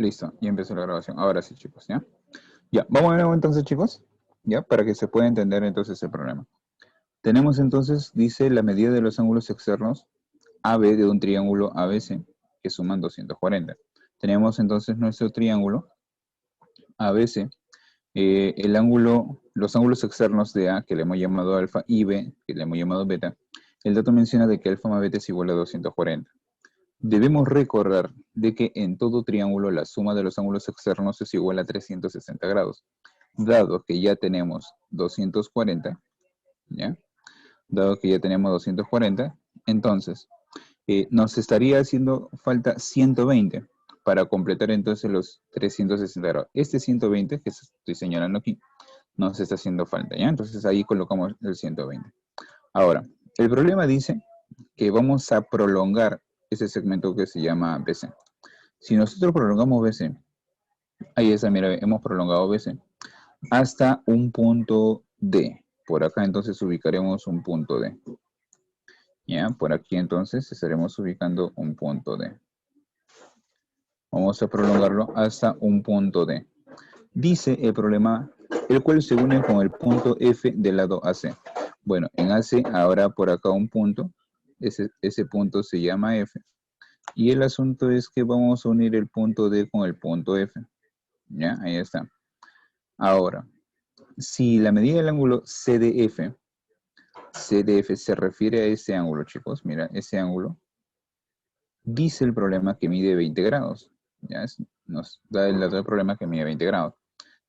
Listo, ya empezó la grabación. Ahora sí, chicos, ¿ya? Ya, vamos de nuevo entonces, chicos, ¿ya? Para que se pueda entender entonces el problema. Tenemos entonces, dice, la medida de los ángulos externos AB de un triángulo ABC, que suman 240. Tenemos entonces nuestro triángulo ABC, los ángulos externos de A, que le hemos llamado alfa, y B, que le hemos llamado beta. El dato menciona de que alfa más beta es igual a 240. Debemos recordar de que en todo triángulo la suma de los ángulos externos es igual a 360 grados. Dado que ya tenemos 240, ¿ya? Dado que ya tenemos 240, entonces nos estaría haciendo falta 120 para completar entonces los 360 grados. Este 120 que estoy señalando aquí nos está haciendo falta, ¿ya? Entonces ahí colocamos el 120. Ahora, el problema dice que vamos a prolongar ese segmento que se llama BC. Si nosotros prolongamos BC, ahí está, mira, hemos prolongado BC hasta un punto D. Por acá entonces ubicaremos un punto D. Ya, por aquí entonces estaremos ubicando un punto D. Vamos a prolongarlo hasta un punto D. Dice el problema, el cual se une con el punto F del lado AC. Bueno, en AC habrá por acá un punto, ese punto se llama F. Y el asunto es que vamos a unir el punto D con el punto F. ¿Ya? Ahí está. Ahora, si la medida del ángulo CDF se refiere a ese ángulo, chicos, mira, ese ángulo, dice el problema que mide 20 grados. ¿Ya? Nos da el dato del problema que mide 20 grados.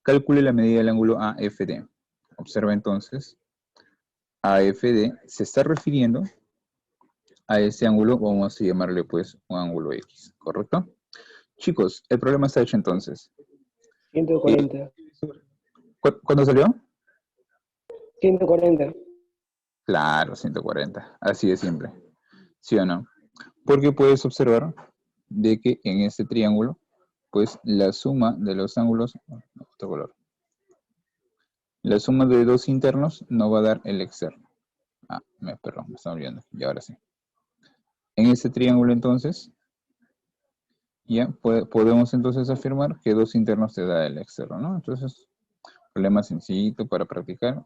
Calcule la medida del ángulo AFD. Observa entonces, AFD se está refiriendo a ese ángulo, vamos a llamarle pues un ángulo X, ¿correcto? Chicos, el problema está hecho entonces. 140. ¿Cuándo salió? 140. Claro, 140. Así de simple. ¿Sí o no? Porque puedes observar de que en este triángulo, pues la suma de los ángulos, otro color. La suma de dos internos no va a dar el externo. Perdón, me estaba olvidando. Y ahora sí. En este triángulo entonces, ya podemos entonces afirmar que dos internos te da el externo, ¿no? Entonces, problema sencillito para practicar.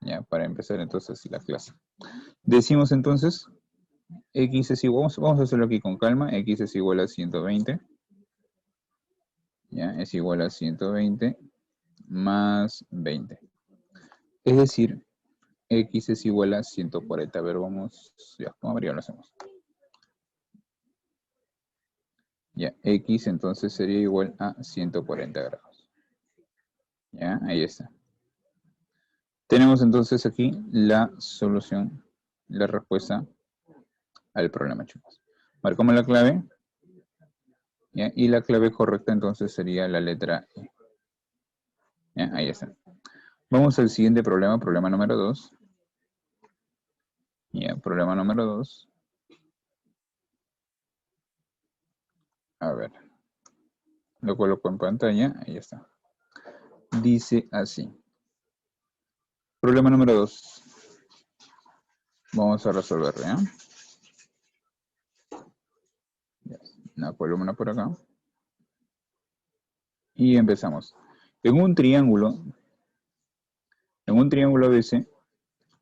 Ya, para empezar entonces la clase. Decimos entonces, X es igual, vamos a hacerlo aquí con calma, X es igual a 120. Ya, es igual a 120 más 20. Es decir, X es igual a 140. A ver, vamos, ya, vamos a ver, ya lo hacemos. Ya, X entonces sería igual a 140 grados. Ya, ahí está. Tenemos entonces aquí la solución, la respuesta al problema, chicos. Marcamos la clave. ¿Ya? Y la clave correcta entonces sería la letra E. ¿Ya? Ahí está. Vamos al siguiente problema, problema número 2. Ya, problema número 2. A ver. Lo coloco en pantalla. Ahí está. Dice así. Problema número 2. Vamos a resolverlo, ¿ya? Una columna por acá. Y empezamos. En un triángulo ABC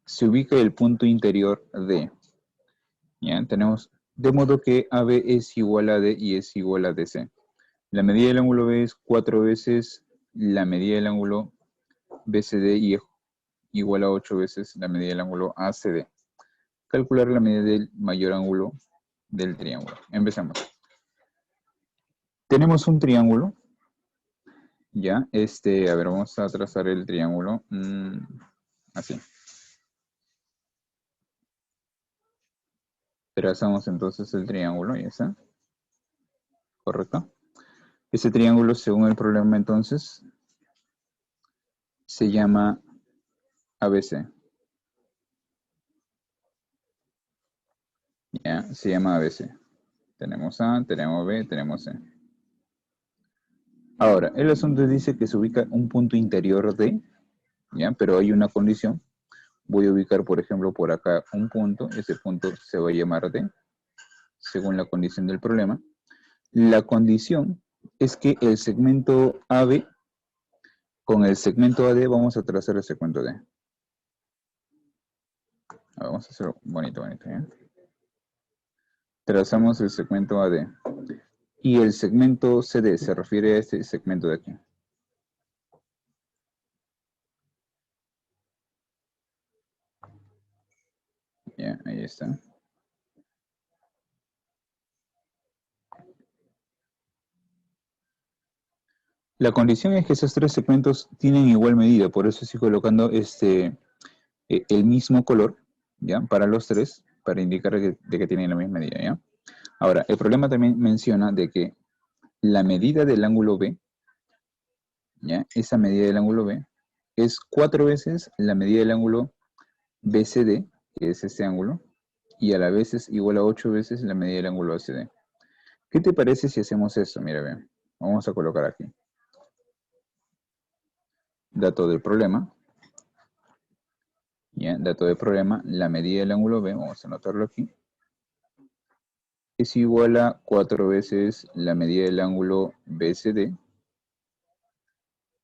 se ubica el punto interior D. Ya, tenemos, de modo que AB es igual a D y es igual a DC. La medida del ángulo B es 4 veces la medida del ángulo BCD y es igual a 8 veces la medida del ángulo ACD. Calcular la medida del mayor ángulo del triángulo. Empezamos. Tenemos un triángulo. Ya, a ver, vamos a trazar el triángulo. Así. Trazamos entonces el triángulo, ya está. ¿Correcto? Ese triángulo, según el problema entonces, se llama ABC. Ya, se llama ABC. Tenemos A, tenemos B, tenemos C. Ahora, el asunto dice que se ubica un punto interior de, ¿ya? Pero hay una condición. Voy a ubicar, por ejemplo, por acá un punto. Ese punto se va a llamar D, según la condición del problema. La condición es que el segmento AB con el segmento AD vamos a trazar el segmento D. Vamos a hacerlo bonito, bonito, ¿eh? Trazamos el segmento AD. Y el segmento CD se refiere a este segmento de aquí. Ya, ahí está. La condición es que esos tres segmentos tienen igual medida, por eso estoy colocando el mismo color, ¿ya? Para los tres, para indicar de que tienen la misma medida, ¿ya? Ahora, el problema también menciona de que la medida del ángulo B, ¿ya? Esa medida del ángulo B es 4 veces la medida del ángulo BCD, que es este ángulo, y a la vez es igual a 8 veces la medida del ángulo ACD. ¿Qué te parece si hacemos esto? Mira, vean. Vamos a colocar aquí. Dato del problema. ¿Ya? Dato del problema, la medida del ángulo B, vamos a anotarlo aquí, es igual a 4 veces la medida del ángulo BCD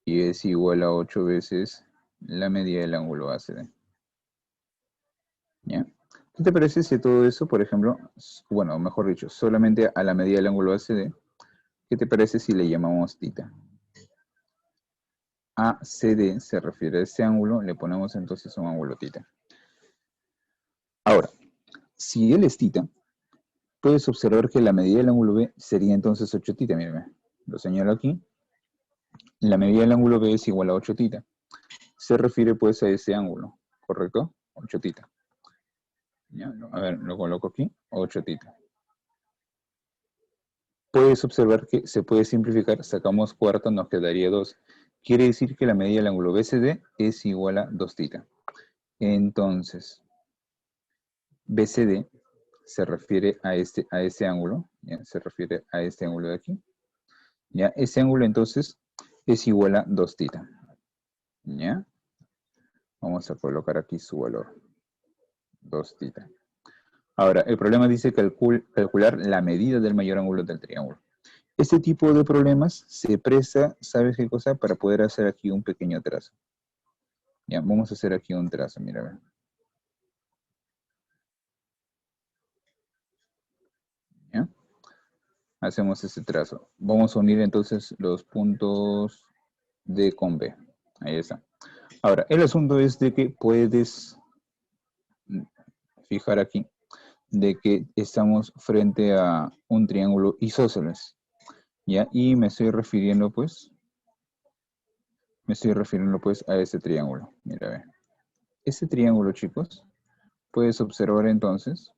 y es igual a 8 veces la medida del ángulo ACD. ¿Ya? ¿Qué te parece si todo eso, por ejemplo, bueno, mejor dicho, solamente a la medida del ángulo ACD, ¿qué te parece si le llamamos θ? ACD se refiere a ese ángulo, le ponemos entonces un ángulo θ. Ahora, si él es θ, puedes observar que la medida del ángulo B sería entonces 8θ, mírame, lo señalo aquí. La medida del ángulo B es igual a 8θ. Se refiere pues a ese ángulo, ¿correcto? 8θ. ¿Ya? A ver, lo coloco aquí, 8θ. Puedes observar que se puede simplificar, sacamos cuarto, nos quedaría 2. Quiere decir que la medida del ángulo BCD es igual a 2θ. Entonces, BCD se refiere a este ángulo, ¿ya? Se refiere a este ángulo de aquí. ¿Ya? Ese ángulo entonces es igual a 2θ. ¿Ya? Vamos a colocar aquí su valor, 2θ. Ahora, el problema dice calcular la medida del mayor ángulo del triángulo. Este tipo de problemas se presta, ¿sabes qué cosa? Para poder hacer aquí un pequeño trazo. Ya, vamos a hacer aquí un trazo, mira, a ver. ¿Ya? Hacemos este trazo. Vamos a unir entonces los puntos D con B. Ahí está. Ahora, el asunto es de que puedes fijar aquí de que estamos frente a un triángulo isósceles. ¿Ya? Y me estoy refiriendo pues a este triángulo. Mira, a ver. Este triángulo, chicos, puedes observar entonces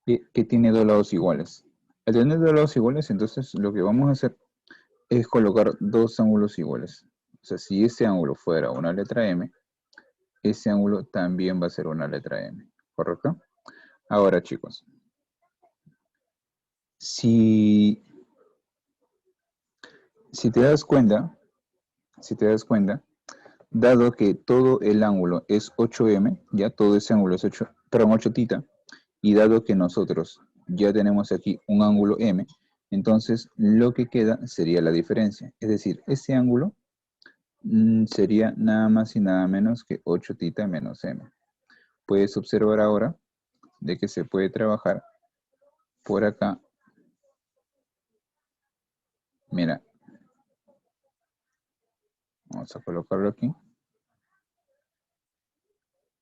que tiene dos lados iguales. Al tener dos lados iguales, entonces lo que vamos a hacer es colocar dos ángulos iguales. O sea, si este ángulo fuera una letra M, ese ángulo también va a ser una letra M, ¿correcto? Ahora, chicos, si te das cuenta, dado que todo el ángulo es 8M, ya todo ese ángulo es 8θ, y dado que nosotros ya tenemos aquí un ángulo M, entonces lo que queda sería la diferencia. Es decir, ese ángulo sería nada más y nada menos que 8θ menos M. Puedes observar ahora de que se puede trabajar por acá. Mira, vamos a colocarlo aquí.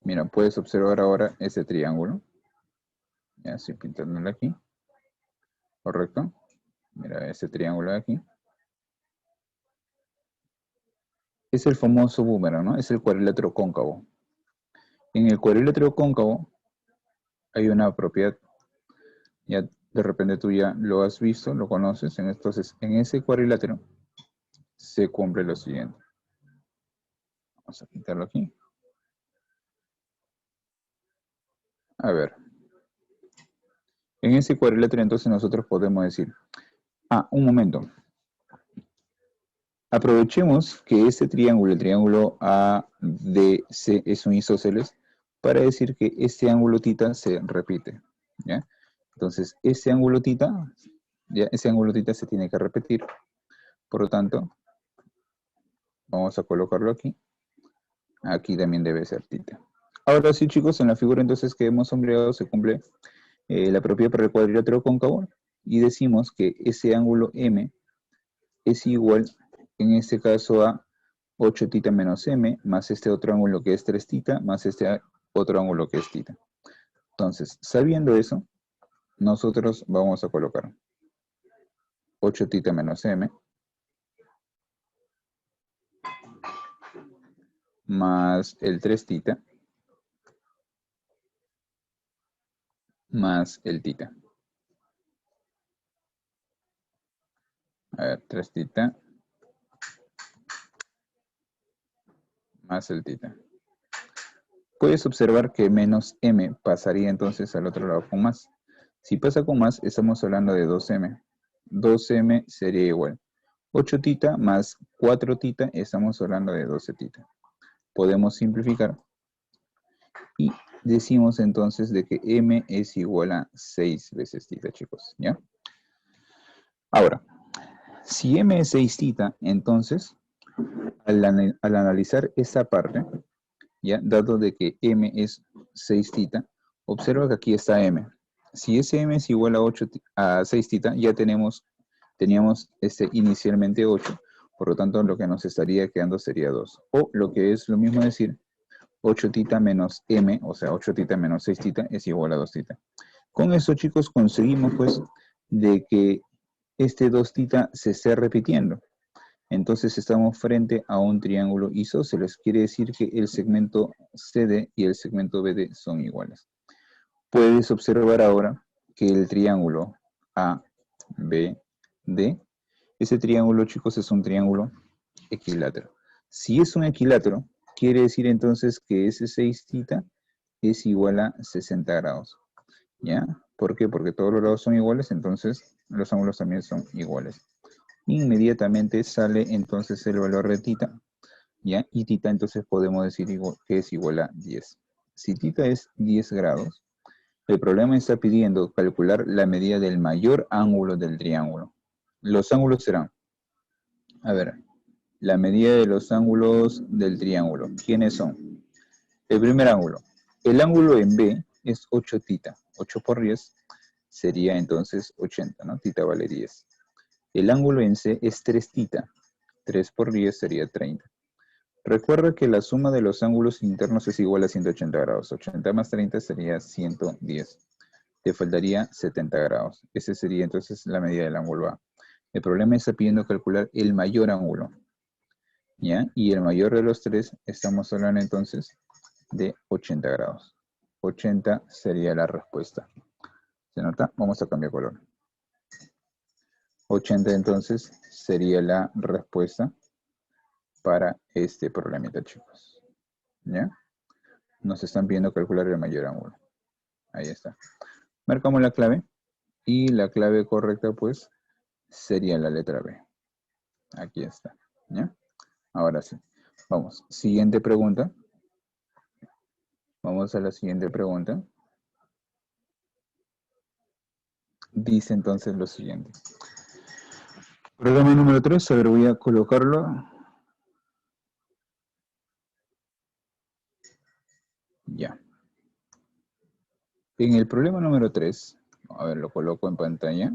Mira, puedes observar ahora ese triángulo. Ya estoy pintándolo aquí. ¿Correcto? Mira, ese triángulo de aquí. Es el famoso boomerang, ¿no? Es el cuadrilátero cóncavo. En el cuadrilátero cóncavo hay una propiedad. Ya de repente tú ya lo has visto, lo conoces. Entonces, en ese cuadrilátero se cumple lo siguiente. Vamos a pintarlo aquí. A ver. En ese cuadrilátero entonces nosotros podemos decir, un momento. Aprovechemos que este triángulo, el triángulo ADC, es un isósceles para decir que este ángulo θ se repite, ¿ya? Entonces, este ángulo θ Ya, ese ángulo θ se tiene que repetir. Por lo tanto, vamos a colocarlo aquí. Aquí también debe ser θ. Ahora sí, chicos, en la figura entonces que hemos sombreado se cumple la propiedad para el cuadrilátero cóncavo y decimos que ese ángulo M es igual, en este caso, a 8θ menos M, más este otro ángulo que es 3θ, más este otro ángulo que es θ. Entonces, sabiendo eso, nosotros vamos a colocar 8θ menos M, más el 3θ, más el θ. A ver, 3θ, más el θ. Puedes observar que menos M pasaría entonces al otro lado con más. Si pasa con más, estamos hablando de 2M. 2M sería igual 8θ más 4θ, estamos hablando de 12θ. Podemos simplificar y decimos entonces de que M es igual a 6 veces θ, chicos, ¿ya? Ahora, si M es 6θ, entonces, al analizar esta parte, ¿ya? Dado de que M es 6θ, observa que aquí está M. Si ese M es igual a 6θ, ya teníamos inicialmente 8, por lo tanto lo que nos estaría quedando sería 2. O lo que es lo mismo decir, 8θ menos M, o sea, 8θ menos 6θ es igual a 2θ. Con eso, chicos, conseguimos pues de que este 2θ se esté repitiendo. Entonces estamos frente a un triángulo isósceles. Quiere decir que el segmento CD y el segmento BD son iguales. Puedes observar ahora que el triángulo ABD, ese triángulo, chicos, es un triángulo equilátero. Si es un equilátero, quiere decir entonces que ese 6θ es igual a 60 grados. ¿Ya? ¿Por qué? Porque todos los lados son iguales, entonces los ángulos también son iguales. Inmediatamente sale entonces el valor de θ, ¿ya? Y θ entonces podemos decir que es igual a 10. Si θ es 10 grados, el problema está pidiendo calcular la medida del mayor ángulo del triángulo. Los ángulos serán, a ver, la medida de los ángulos del triángulo. ¿Quiénes son? El primer ángulo. El ángulo en B es 8θ. 8 por 10 sería entonces 80, ¿no? θ vale 10. El ángulo en C es 3θ. 3 por 10 sería 30. Recuerda que la suma de los ángulos internos es igual a 180 grados. 80 más 30 sería 110. Te faltaría 70 grados. Esa sería entonces la medida del ángulo A. El problema está pidiendo calcular el mayor ángulo, ¿ya? Y el mayor de los tres, estamos hablando entonces de 80 grados. 80 sería la respuesta. ¿Se nota? Vamos a cambiar color. 80 entonces sería la respuesta para este problemita, chicos. ¿Ya? Nos están pidiendo calcular el mayor ángulo. Ahí está. Marcamos la clave. Y la clave correcta, pues, sería la letra B. Aquí está. ¿Ya? Ahora sí. Vamos. Siguiente pregunta. Vamos a la siguiente pregunta. Dice entonces lo siguiente. Programa número 3. A ver, voy a colocarlo. Ya. En el problema número 3, a ver, lo coloco en pantalla.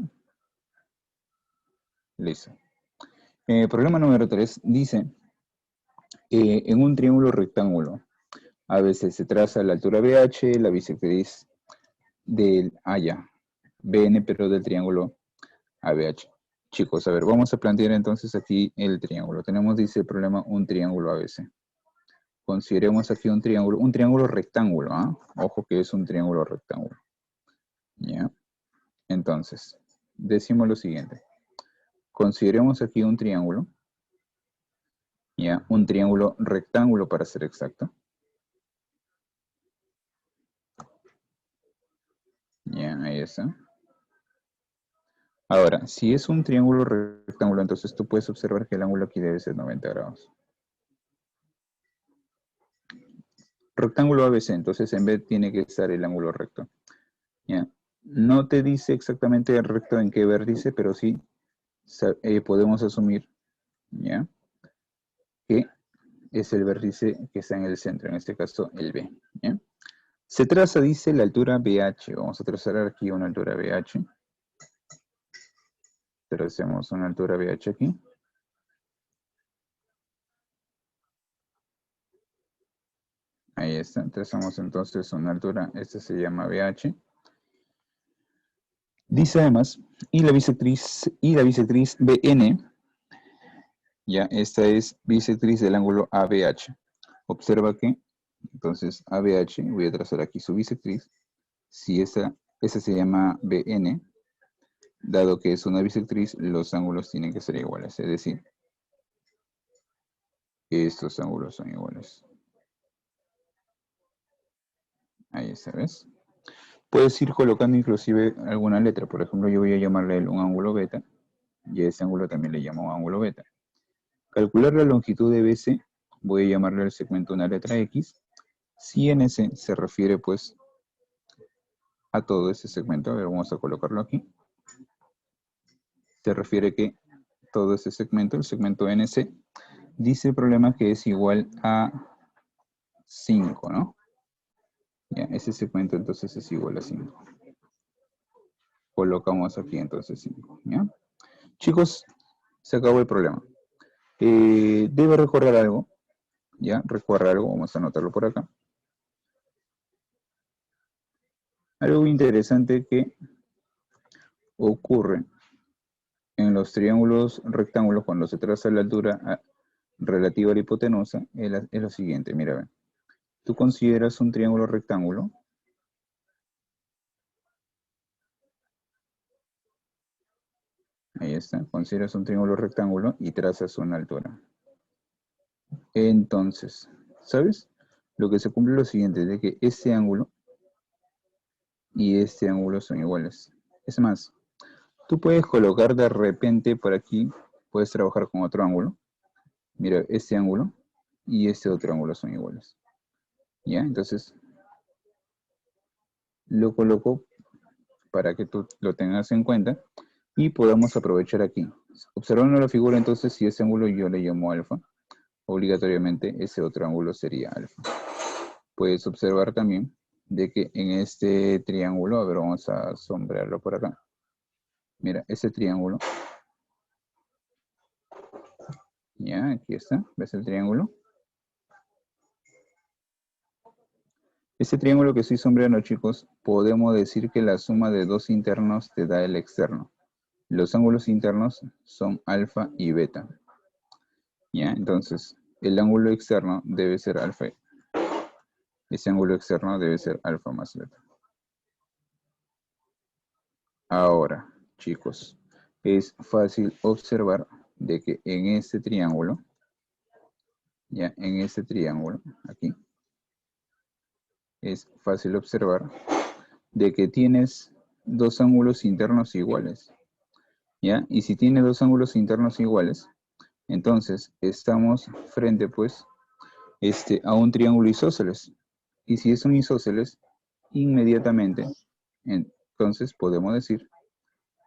Listo. En el problema número 3 dice, en un triángulo rectángulo, a veces se traza la altura BH, la bisectriz del BN, pero del triángulo ABH. Chicos, a ver, vamos a plantear entonces aquí el triángulo. Tenemos, dice el problema, un triángulo ABC. Consideremos aquí un triángulo rectángulo, ¿ah? Ojo que es un triángulo rectángulo. ¿Ya? Entonces, decimos lo siguiente. Consideremos aquí un triángulo, ¿ya? Un triángulo rectángulo para ser exacto. Ya, ahí está. Ahora, si es un triángulo rectángulo, entonces tú puedes observar que el ángulo aquí debe ser 90 grados. Rectángulo ABC, entonces en B tiene que estar el ángulo recto. ¿Ya? No te dice exactamente el recto en qué vértice, pero sí podemos asumir, ¿ya?, que es el vértice que está en el centro, en este caso el B, ¿ya? Se traza, dice, la altura BH. Vamos a trazar aquí una altura BH. Tracemos una altura BH aquí. Ahí está. Trazamos entonces una altura. Esta se llama BH. Dice además, y la bisectriz BN, ya, esta es bisectriz del ángulo ABH. Observa que, entonces, ABH, voy a trazar aquí su bisectriz. Si esa se llama BN, dado que es una bisectriz, los ángulos tienen que ser iguales. Es decir, estos ángulos son iguales. Ahí está, ¿ves? Puedes ir colocando inclusive alguna letra. Por ejemplo, yo voy a llamarle un ángulo beta. Y a ese ángulo también le llamo ángulo beta. Calcular la longitud de BC. Voy a llamarle al segmento una letra X. Si en ese se refiere pues a todo ese segmento. A ver, vamos a colocarlo aquí. Se refiere que todo ese segmento, el segmento NC, dice el problema que es igual a 5, ¿no? Ya, ese segmento entonces es igual a 5. Colocamos aquí entonces 5, ¿ya? Chicos, se acabó el problema. Debe recorrer algo, ¿ya? Recorre algo, vamos a anotarlo por acá. Algo interesante que ocurre en los triángulos rectángulos cuando se traza la altura relativa a la hipotenusa es lo siguiente, mira, ven. Tú consideras un triángulo rectángulo. Ahí está, consideras un triángulo rectángulo y trazas una altura. Entonces, ¿sabes? Lo que se cumple es lo siguiente, de que este ángulo y este ángulo son iguales. Es más, tú puedes colocar de repente por aquí, puedes trabajar con otro ángulo. Mira, este ángulo y este otro ángulo son iguales. ¿Ya? Entonces, lo coloco para que tú lo tengas en cuenta y podamos aprovechar aquí. Observando la figura, entonces, si ese ángulo yo le llamo alfa, obligatoriamente ese otro ángulo sería alfa. Puedes observar también de que en este triángulo, a ver, vamos a sombrearlo por acá. Mira, ese triángulo, ya, aquí está, ¿ves el triángulo? Este triángulo que estoy sombreando, chicos, podemos decir que la suma de dos internos te da el externo. Los ángulos internos son alfa y beta. Ya, entonces, el ángulo externo debe ser alfa. Ese ángulo externo debe ser alfa más beta. Ahora, chicos, es fácil observar de que en este triángulo, ya, en este triángulo, aquí, es fácil observar de que tienes dos ángulos internos iguales, ¿ya? Y si tiene dos ángulos internos iguales, entonces estamos frente, pues, a un triángulo isósceles. Y si es un isósceles, inmediatamente, entonces podemos decir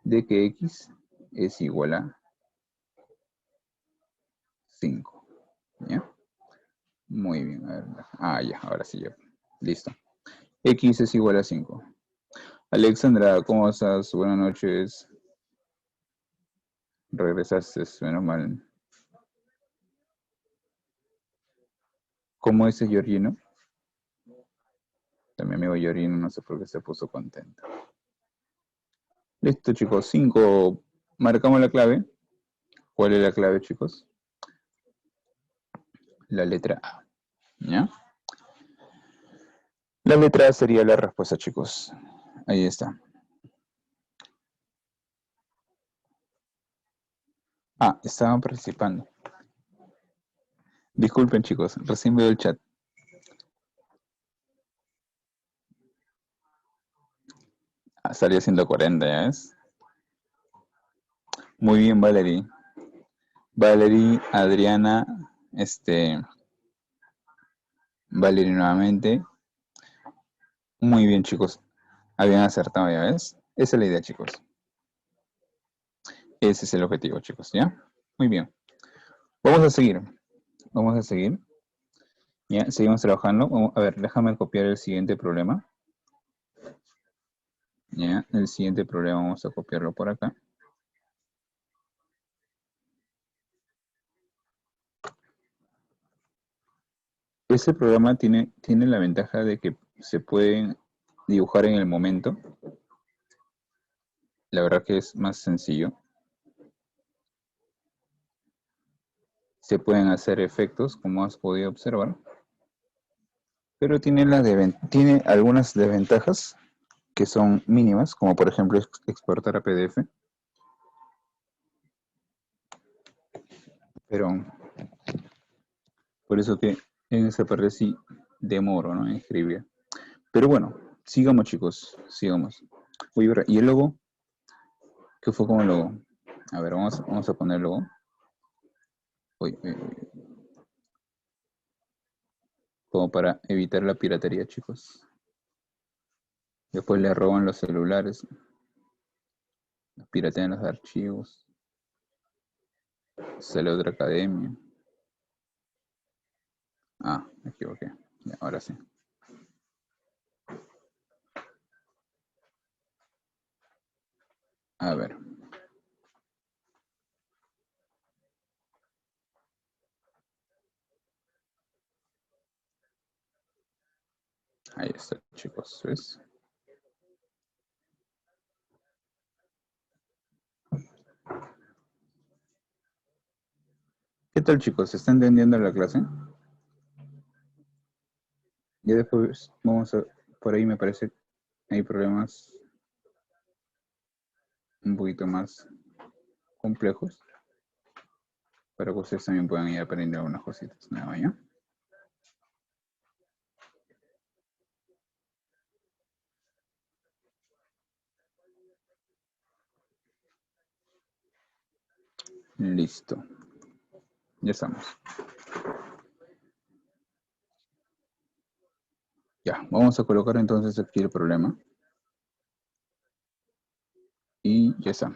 de que X es igual a 5, ¿ya? Muy bien, a ver. Ya, ahora sí ya. Listo. X es igual a 5. Alexandra, ¿cómo estás? Buenas noches. Regresaste, menos mal. ¿Cómo es Georgino? Mi amigo Georgino, no sé por qué se puso contento. Listo, chicos. 5. Marcamos la clave. ¿Cuál es la clave, chicos? La letra A. ¿Ya? La letra A sería la respuesta, chicos. Ahí está. Estaban participando. Disculpen, chicos. Recién veo el chat. Salió 140, ¿ya ves? Muy bien, Valerie. Valerie, Adriana, Valerie nuevamente. Muy bien, chicos. Habían acertado, ¿ya ves? Esa es la idea, chicos. Ese es el objetivo, chicos, ¿ya? Muy bien. Vamos a seguir. Vamos a seguir. Ya, seguimos trabajando. A ver, déjame copiar el siguiente problema. Ya, el siguiente problema vamos a copiarlo por acá. Este programa tiene la ventaja de que se pueden dibujar en el momento. La verdad que es más sencillo. Se pueden hacer efectos, como has podido observar. Pero tiene algunas desventajas que son mínimas, como por ejemplo exportar a PDF. Pero por eso que en esa parte sí demoro, ¿no? En escribir. Pero bueno, sigamos, chicos, sigamos. Oye, ¿y el logo? ¿Qué fue como el logo? A ver, vamos a poner el logo. Uy, como para evitar la piratería, chicos. Después le roban los celulares, piratean los archivos, sale otra academia. Ah, me equivoqué. Ya, ahora sí. A ver. Ahí está, chicos, ¿ves? ¿Qué tal, chicos? ¿Se está entendiendo la clase? Ya después por ahí me parece, hay problemas un poquito más complejos, para que ustedes también puedan ir aprendiendo algunas cositas nuevas, ¿ya? Listo. Ya estamos. Ya, vamos a colocar entonces aquí el problema. Y ya está.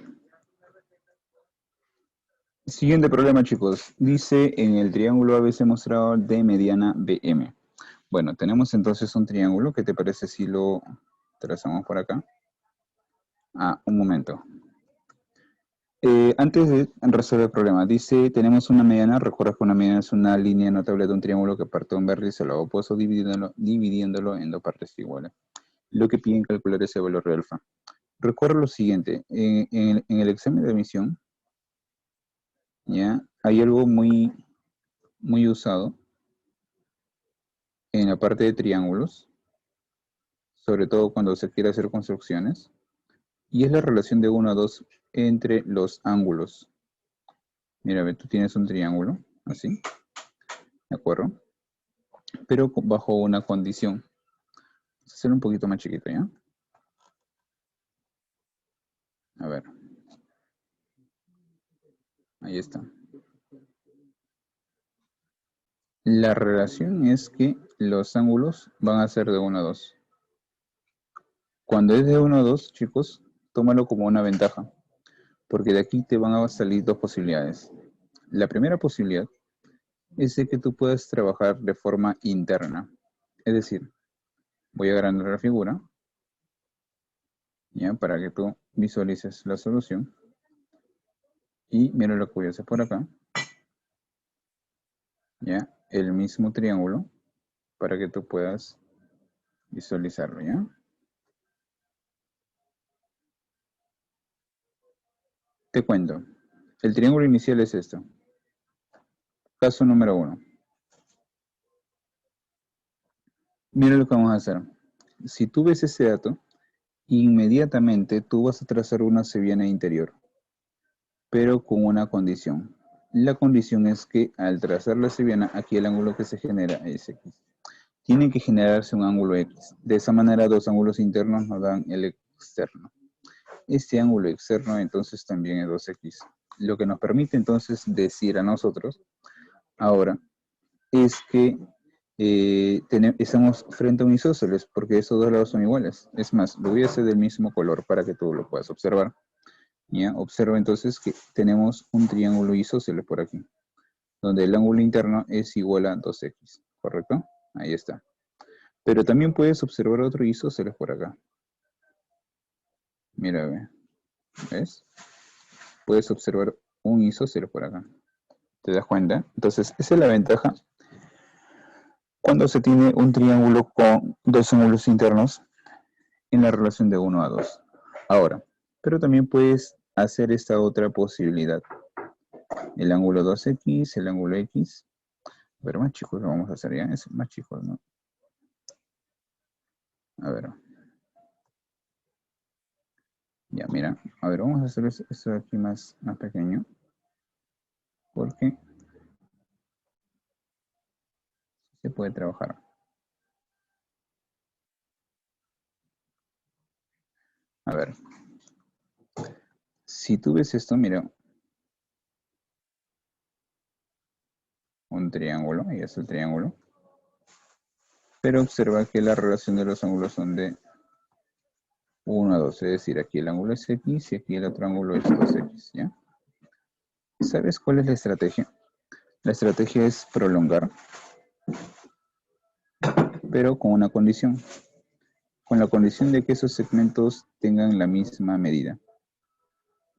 Siguiente problema, chicos. Dice en el triángulo ABC mostrado de mediana BM. Bueno, tenemos entonces un triángulo. ¿Qué te parece si lo trazamos por acá? Ah, un momento. Antes de resolver el problema, dice, tenemos una mediana. Recuerda que una mediana es una línea notable de un triángulo que parte de un vértice al lado opuesto, dividiéndolo en dos partes iguales. Lo que piden calcular es el valor de alfa. Recuerda lo siguiente, en el examen de admisión, ¿ya? Hay algo muy, muy usado en la parte de triángulos, sobre todo cuando se quiere hacer construcciones, y es la relación de 1 a 2 entre los ángulos. Mira, ve, tú tienes un triángulo, así, ¿de acuerdo? Pero bajo una condición. Vamos a hacer un poquito más chiquito, ¿ya? A ver. Ahí está. La relación es que los ángulos van a ser de 1 a 2. Cuando es de 1 a 2, chicos, tómalo como una ventaja, porque de aquí te van a salir dos posibilidades. La primera posibilidad es de que tú puedas trabajar de forma interna. Es decir, voy a agrandar la figura, ¿ya? Para que tú visualices la solución. Y mira lo que voy a hacer por acá, ¿ya? El mismo triángulo para que tú puedas visualizarlo, ¿ya? Te cuento. El triángulo inicial es esto. Caso número 1. Mira lo que vamos a hacer. Si tú ves ese dato, inmediatamente tú vas a trazar una sevillana interior, pero con una condición. La condición es que al trazar la sevillana, aquí el ángulo que se genera es X. Tiene que generarse un ángulo X. De esa manera, dos ángulos internos nos dan el externo. Este ángulo externo entonces también es 2X. Lo que nos permite entonces decir a nosotros ahora es que estamos frente a un isósceles porque esos dos lados son iguales. Es más, lo voy a hacer del mismo color para que tú lo puedas observar. ¿Ya? Observa entonces que tenemos un triángulo isósceles por aquí, donde el ángulo interno es igual a 2x, ¿correcto? Ahí está. Pero también puedes observar otro isósceles por acá. Mira, ve, ¿ves? Puedes observar un isósceles por acá. ¿Te das cuenta? Entonces, esa es la ventaja cuando se tiene un triángulo con dos ángulos internos en la relación de 1 a 2. Ahora, pero también puedes hacer esta otra posibilidad. El ángulo 2x, el ángulo x. Pero más chicos lo vamos a hacer ya. Es más chicos, ¿no? A ver. Ya, mira. A ver, vamos a hacer esto de aquí más pequeño. Porque se puede trabajar. A ver. Si tú ves esto, mira. Un triángulo. Ahí es el triángulo. Pero observa que la relación de los ángulos son de 1 a 2. Es decir, aquí el ángulo es x y aquí el otro ángulo es 2x. ¿Ya? ¿Sabes cuál es la estrategia? La estrategia es prolongar, pero con una condición. Con la condición de que esos segmentos tengan la misma medida.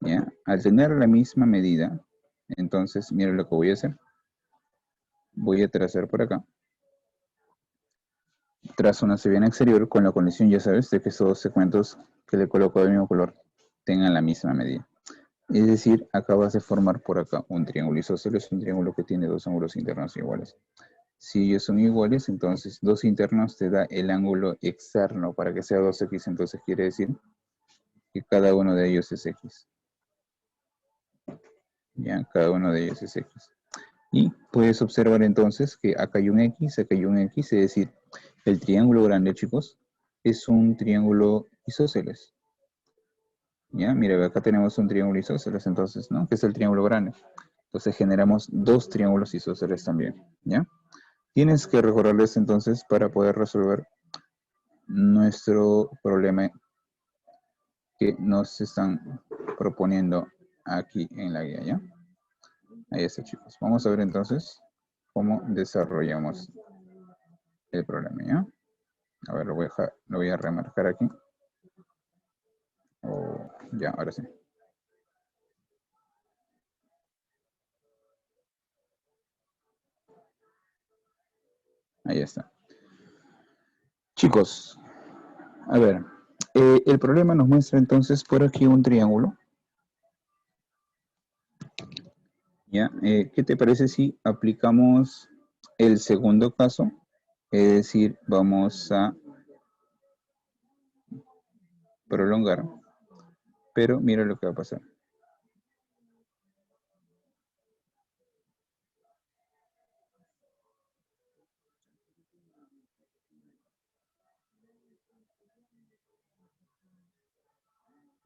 ¿Ya? Al tener la misma medida, entonces, mira lo que voy a hacer. Voy a trazar por acá. Trazo una sevillana exterior con la condición, ya sabes, de que esos dos segmentos que le coloco del mismo color tengan la misma medida. Es decir, acabas de formar por acá un triángulo isósceles, un triángulo que tiene dos ángulos internos iguales. Si ellos son iguales, entonces dos internos te da el ángulo externo para que sea 2x, entonces quiere decir que cada uno de ellos es x. Ya, cada uno de ellos es x. Y puedes observar entonces que acá hay un x, acá hay un x, es decir, el triángulo grande, chicos, es un triángulo isósceles. Ya, mira, acá tenemos un triángulo isósceles, entonces, ¿no? Que es el triángulo grande. Entonces generamos dos triángulos isósceles también, ¿ya? Tienes que recordarles entonces para poder resolver nuestro problema que nos están proponiendo aquí en la guía, ¿ya? Ahí está, chicos. Vamos a ver entonces cómo desarrollamos el problema, ¿ya? A ver, lo voy a remarcar aquí. Ya, ahora sí. Ahí está. Chicos, a ver, el problema nos muestra entonces por aquí un triángulo. ¿Ya? ¿Qué te parece si aplicamos el segundo caso? Es decir, vamos a prolongar, pero mira lo que va a pasar.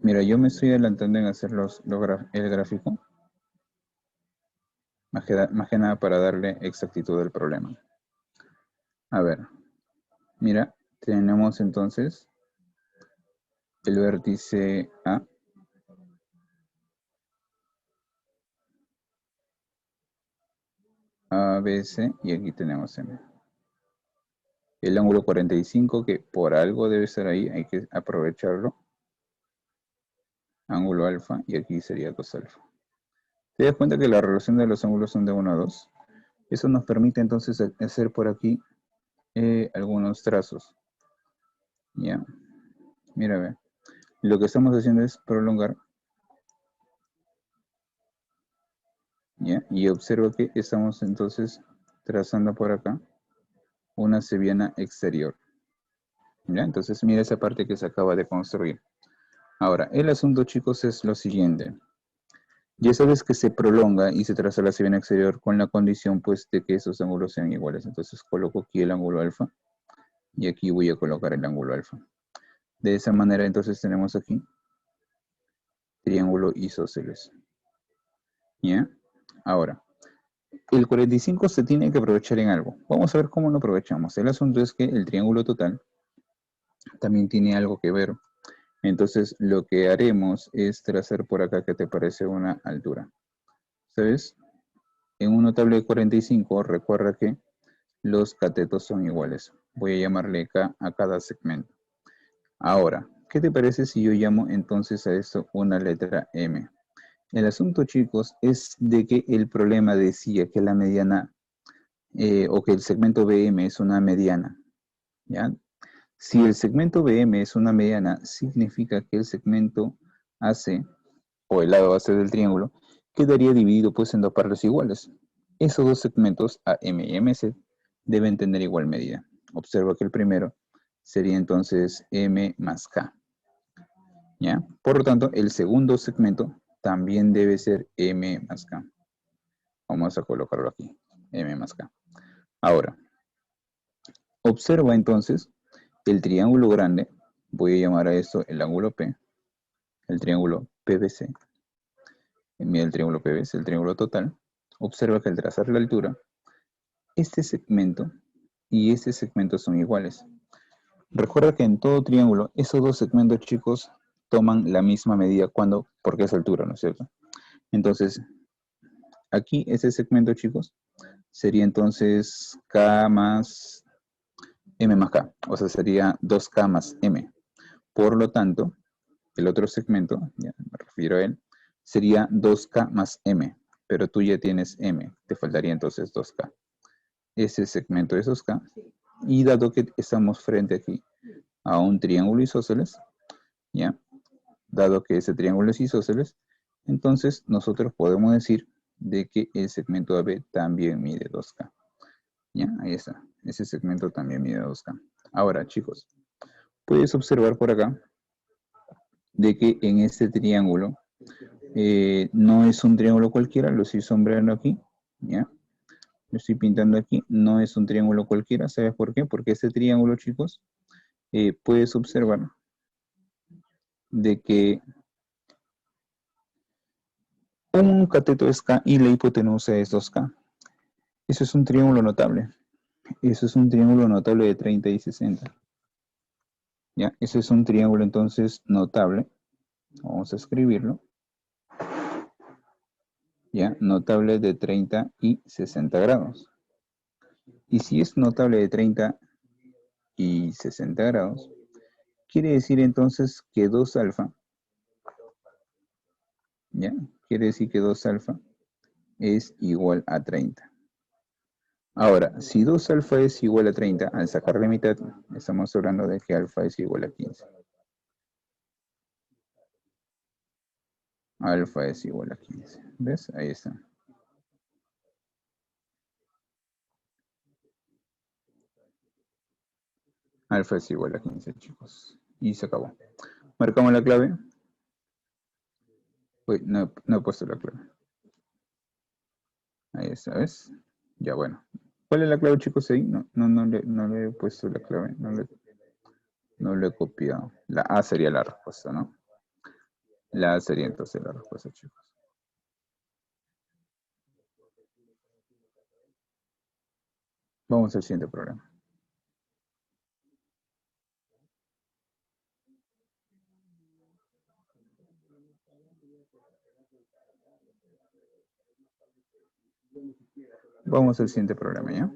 Mira, yo me estoy adelantando en hacer el gráfico, más que nada para darle exactitud al problema. A ver, mira, tenemos entonces el vértice A, B, C, y aquí tenemos M. El ángulo 45, que por algo debe estar ahí, hay que aprovecharlo. Ángulo alfa, y aquí sería 2 alfa. ¿Te das cuenta que la relación de los ángulos son de 1 a 2? Eso nos permite entonces hacer por aquí algunos trazos. Ya, mira, ve. Lo que estamos haciendo es prolongar. ¿Ya? Y observa que estamos entonces trazando por acá una sevillana exterior. ¿Ya? Entonces mira esa parte que se acaba de construir. Ahora, el asunto, chicos, es lo siguiente. Ya sabes que se prolonga y se traza la sevillana exterior con la condición pues de que esos ángulos sean iguales. Entonces coloco aquí el ángulo alfa y aquí voy a colocar el ángulo alfa. De esa manera entonces tenemos aquí triángulo isósceles. ¿Ya? Ahora, el 45 se tiene que aprovechar en algo. Vamos a ver cómo lo aprovechamos. El asunto es que el triángulo total también tiene algo que ver. Entonces, lo que haremos es trazar por acá que te parece una altura. ¿Sabes? En un notable de 45, recuerda que los catetos son iguales. Voy a llamarle K a cada segmento. Ahora, ¿qué te parece si yo llamo entonces a esto una letra M? El asunto, chicos, es de que el problema decía que la mediana o que el segmento BM es una mediana. ¿Ya? Si el segmento BM es una mediana, significa que el segmento AC, o el lado AC del triángulo, quedaría dividido pues en dos partes iguales. Esos dos segmentos, AM y MC, deben tener igual medida. Observa que el primero sería entonces M más K. ¿Ya? Por lo tanto, el segundo segmento también debe ser M más K. Vamos a colocarlo aquí, M más K. Ahora, observa entonces el triángulo grande, voy a llamar a esto el ángulo P, el triángulo PBC, mira el triángulo PBC, el triángulo total. Observa que al trazar la altura, este segmento y este segmento son iguales. Recuerda que en todo triángulo, esos dos segmentos, chicos, toman la misma medida porque es altura, ¿no es cierto? Entonces, aquí ese segmento, chicos, sería entonces K más M más K, o sea, sería 2K más M. Por lo tanto, el otro segmento, ya me refiero a él, sería 2K más M, pero tú ya tienes M, te faltaría entonces 2K. Ese segmento es 2K, y dado que estamos frente aquí a un triángulo isósceles, ¿ya? Dado que ese triángulo es isósceles, entonces nosotros podemos decir de que el segmento AB también mide 2K. ¿Ya? Ahí está. Ese segmento también mide 2K. Ahora, chicos, puedes observar por acá de que en este triángulo no es un triángulo cualquiera, lo estoy sombreando aquí, ¿ya? Lo estoy pintando aquí, no es un triángulo cualquiera, ¿sabes por qué? Porque este triángulo, chicos, puedes observar de que un cateto es K y la hipotenusa es 2K. Eso es un triángulo notable. Eso es un triángulo notable de 30 y 60. ¿Ya? Ese es un triángulo entonces notable. Vamos a escribirlo. ¿Ya? Notable de 30 y 60 grados. Y si es notable de 30 y 60 grados, quiere decir entonces que 2 alfa, ¿ya? Quiere decir que 2 alfa es igual a 30. Ahora, si 2 alfa es igual a 30, al sacar la mitad, estamos hablando de que alfa es igual a 15. Alfa es igual a 15. ¿Ves? Ahí está. Alfa es igual a 15, chicos. Y se acabó. Marcamos la clave. Uy, no he puesto la clave. Ahí está, ¿ves? Ya, bueno. ¿Cuál es la clave, chicos? Ahí no le he puesto la clave. No le he copiado. La A sería la respuesta, ¿no? La A sería entonces la respuesta, chicos. Vamos al siguiente programa. Vamos al siguiente programa, ¿ya?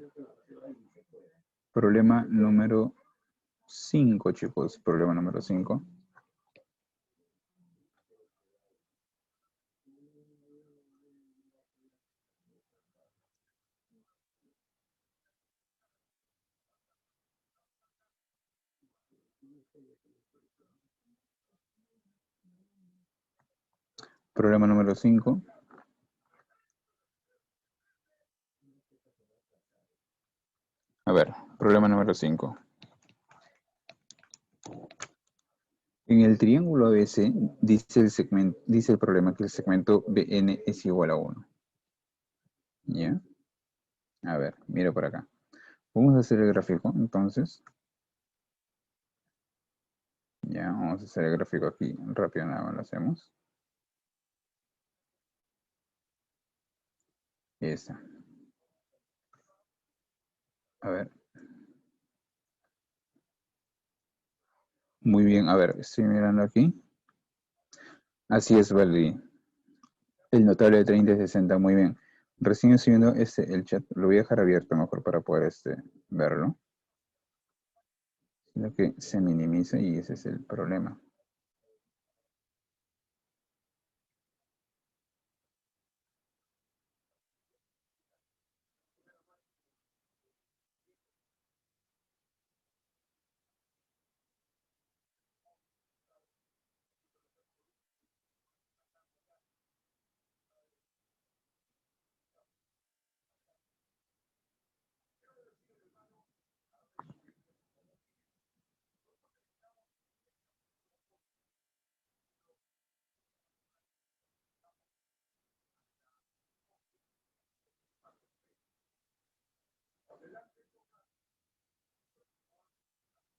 Problema número 5, chicos. Problema número 5. Problema número 5. A ver, problema número 5. En el triángulo ABC dice el problema que el segmento BN es igual a 1. ¿Ya? A ver, mira por acá. Vamos a hacer el gráfico, entonces. Ya, vamos a hacer el gráfico aquí. Rápido nada más lo hacemos. Ahí está. A ver. Muy bien, a ver, estoy mirando aquí. Así es, Valerie. El notable de 30 y 60, muy bien. Recién estoy viendo el chat, lo voy a dejar abierto mejor para poder verlo. Sino que se minimiza y ese es el problema.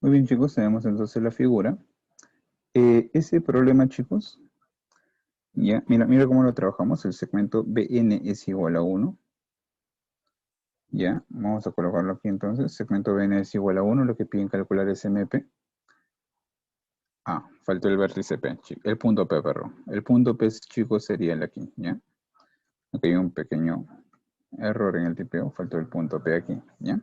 Muy bien, chicos, tenemos entonces la figura. Ese problema, chicos, ya, mira cómo lo trabajamos. El segmento BN es igual a 1. Ya, vamos a colocarlo aquí entonces. Segmento BN es igual a 1. Lo que piden calcular es MP. Ah, faltó el vértice P, el punto P, perdón. El punto P, chicos, sería el aquí, ¿ya? Aquí hay un pequeño error en el tipeo, faltó el punto P aquí, ¿ya?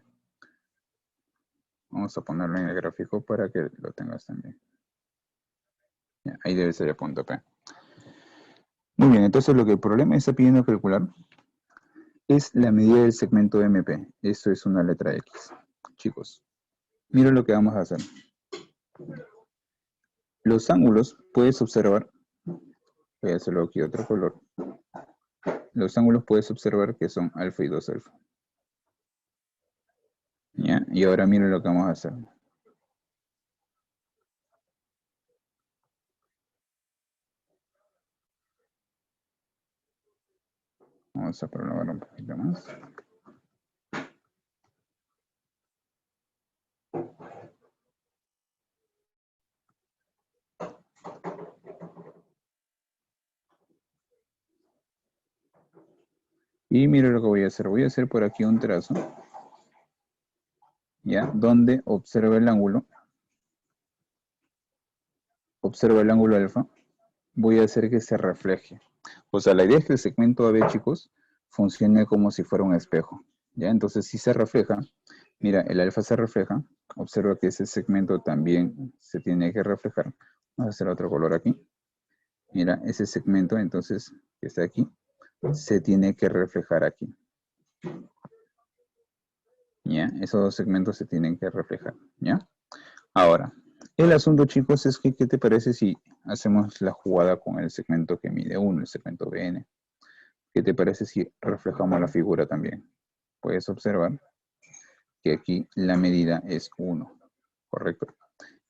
Vamos a ponerlo en el gráfico para que lo tengas también. Ya, ahí debe ser el punto P. Muy bien, entonces lo que el problema está pidiendo calcular es la medida del segmento MP. Esto es una letra X. Chicos, miren lo que vamos a hacer. Los ángulos, puedes observar, voy a hacerlo aquí otro color. Los ángulos puedes observar que son alfa y 2 alfa. ¿Ya? Y ahora miren lo que vamos a hacer. Vamos a prolongar un poquito más. Y mire lo que voy a hacer. Voy a hacer por aquí un trazo, ¿ya? Donde observa el ángulo. Observa el ángulo alfa. Voy a hacer que se refleje. O sea, la idea es que el segmento AB, chicos, funcione como si fuera un espejo, ¿ya? Entonces, si se refleja, mira, el alfa se refleja. Observa que ese segmento también se tiene que reflejar. Vamos a hacer otro color aquí. Mira, ese segmento, entonces, que está aquí, se tiene que reflejar aquí. ¿Ya? Esos dos segmentos se tienen que reflejar, ¿ya? Ahora, el asunto, chicos, es que, ¿qué te parece si hacemos la jugada con el segmento que mide 1, el segmento BN? ¿Qué te parece si reflejamos la figura también? Puedes observar que aquí la medida es 1, ¿correcto?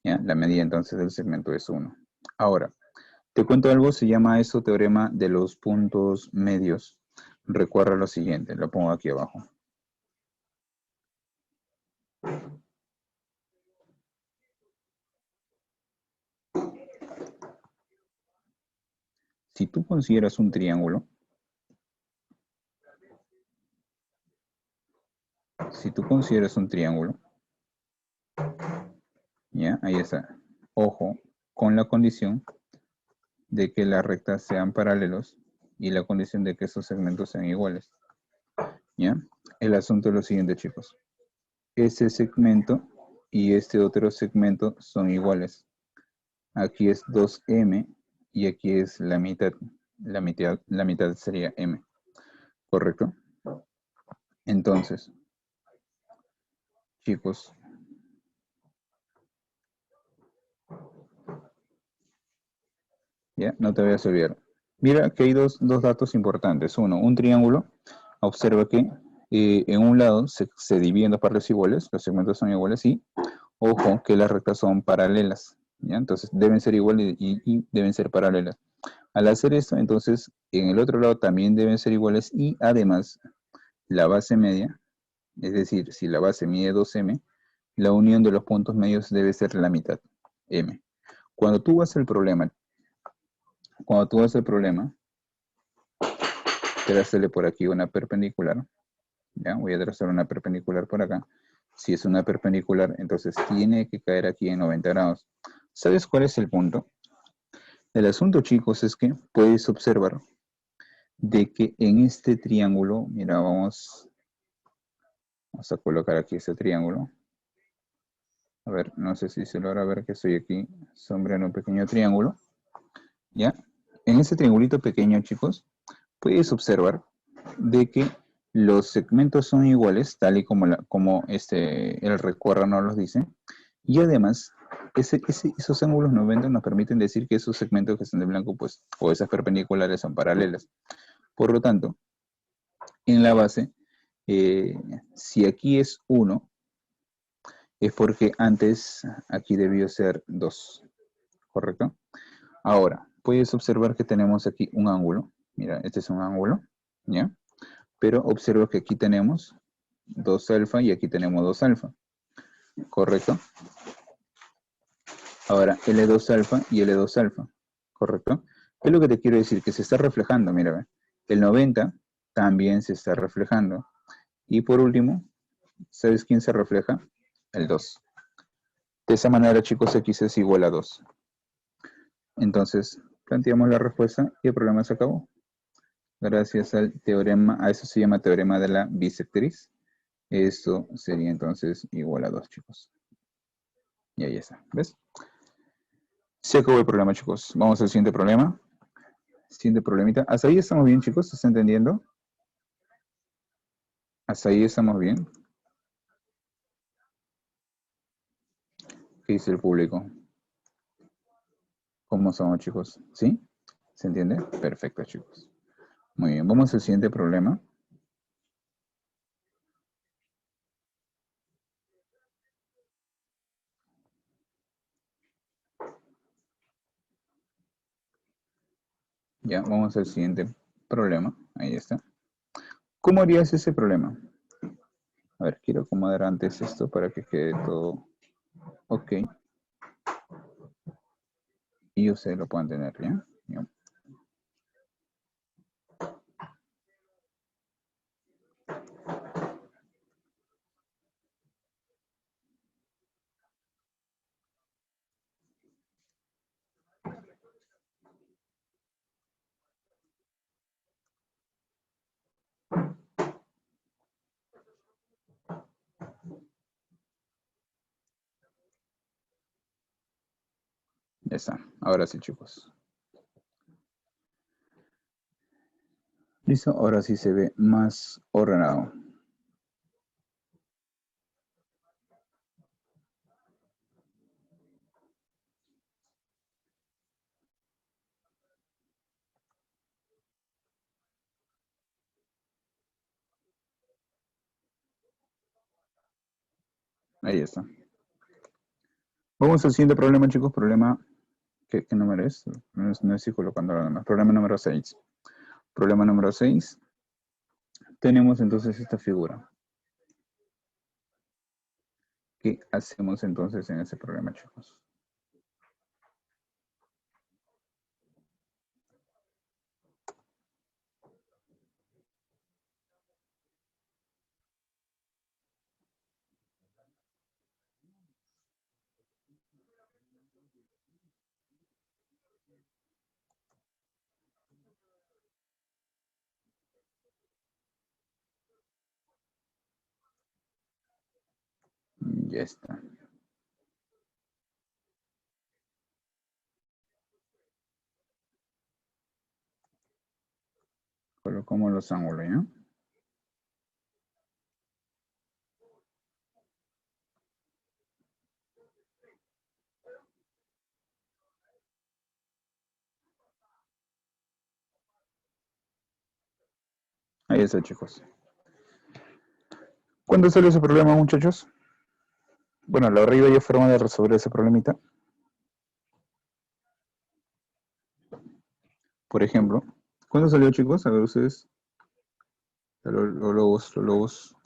¿Ya? La medida entonces del segmento es 1. Ahora, te cuento algo, se llama eso teorema de los puntos medios. Recuerda lo siguiente, lo pongo aquí abajo. Si tú consideras un triángulo, ya, ahí está. Ojo, con la condición de que las rectas sean paralelos y la condición de que esos segmentos sean iguales. ¿Ya? El asunto es lo siguiente, chicos. Ese segmento y este otro segmento son iguales. Aquí es 2m y aquí es la mitad. La mitad sería m. ¿Correcto? Entonces, chicos, ya, no te voy a olvidar. Mira que hay dos datos importantes. Uno, un triángulo. Observa que en un lado se dividen dos partes iguales, los segmentos son iguales y, ojo, que las rectas son paralelas. ¿Ya? Entonces deben ser iguales y deben ser paralelas. Al hacer esto, entonces en el otro lado también deben ser iguales y además la base media, es decir, si la base mide 2m, la unión de los puntos medios debe ser la mitad, m. Cuando tú haces el problema, trázale por aquí una perpendicular. ¿Ya? Voy a trazar una perpendicular por acá. Si es una perpendicular, entonces tiene que caer aquí en 90 grados. ¿Sabes cuál es el punto? El asunto, chicos, es que puedes observar de que en este triángulo, mira, vamos a colocar aquí este triángulo. A ver, no sé si se logra ver que estoy aquí sombreando un pequeño triángulo. ¿Ya? En ese triangulito pequeño, chicos, puedes observar de que los segmentos son iguales, tal y como, el recuadro nos los dice. Y además, esos ángulos 90 nos permiten decir que esos segmentos que están de blanco, pues, o esas perpendiculares son paralelas. Por lo tanto, en la base, si aquí es 1, es porque antes aquí debió ser 2, ¿correcto? Ahora, puedes observar que tenemos aquí un ángulo. Mira, este es un ángulo, ¿ya? Pero observa que aquí tenemos 2 alfa y aquí tenemos 2 alfa, ¿correcto? Ahora, L2 alfa y L2 alfa, ¿correcto? ¿Qué es lo que te quiero decir? Que se está reflejando, mira, ¿ve? El 90 también se está reflejando. Y por último, ¿sabes quién se refleja? El 2. De esa manera, chicos, x es igual a 2. Entonces, planteamos la respuesta y el problema se acabó. Gracias al teorema, a eso se llama teorema de la bisectriz. Esto sería entonces igual a 2, chicos. Y ahí está, ¿ves? Se acabó el problema, chicos. Vamos al siguiente problema. Siguiente problemita. ¿Hasta ahí estamos bien, chicos? ¿Se está entendiendo? ¿Hasta ahí estamos bien? ¿Qué dice el público? ¿Cómo somos, chicos? ¿Sí? ¿Se entiende? Perfecto, chicos. Muy bien, vamos al siguiente problema. Ya, vamos al siguiente problema. Ahí está. ¿Cómo harías ese problema? A ver, quiero acomodar antes esto para que quede todo ok. Y ustedes lo puedan tener, ¿ya? Ya. Ya está. Ahora sí, chicos. Listo. Ahora sí se ve más ordenado. Ahí está. Vamos al siguiente problema, chicos. Problema, ¿qué número es? No estoy colocando nada más. Problema número 6. Problema número 6. Tenemos entonces esta figura. ¿Qué hacemos entonces en ese problema, chicos? Ya está. Colocamos los ángulos, ¿ya? Ahí está, chicos. ¿Cuándo sale ese problema, muchachos? Bueno, la arriba ya forma de resolver ese problemita. Por ejemplo, ¿cuándo salió, chicos? A ver ustedes. Los lobos, los lobos.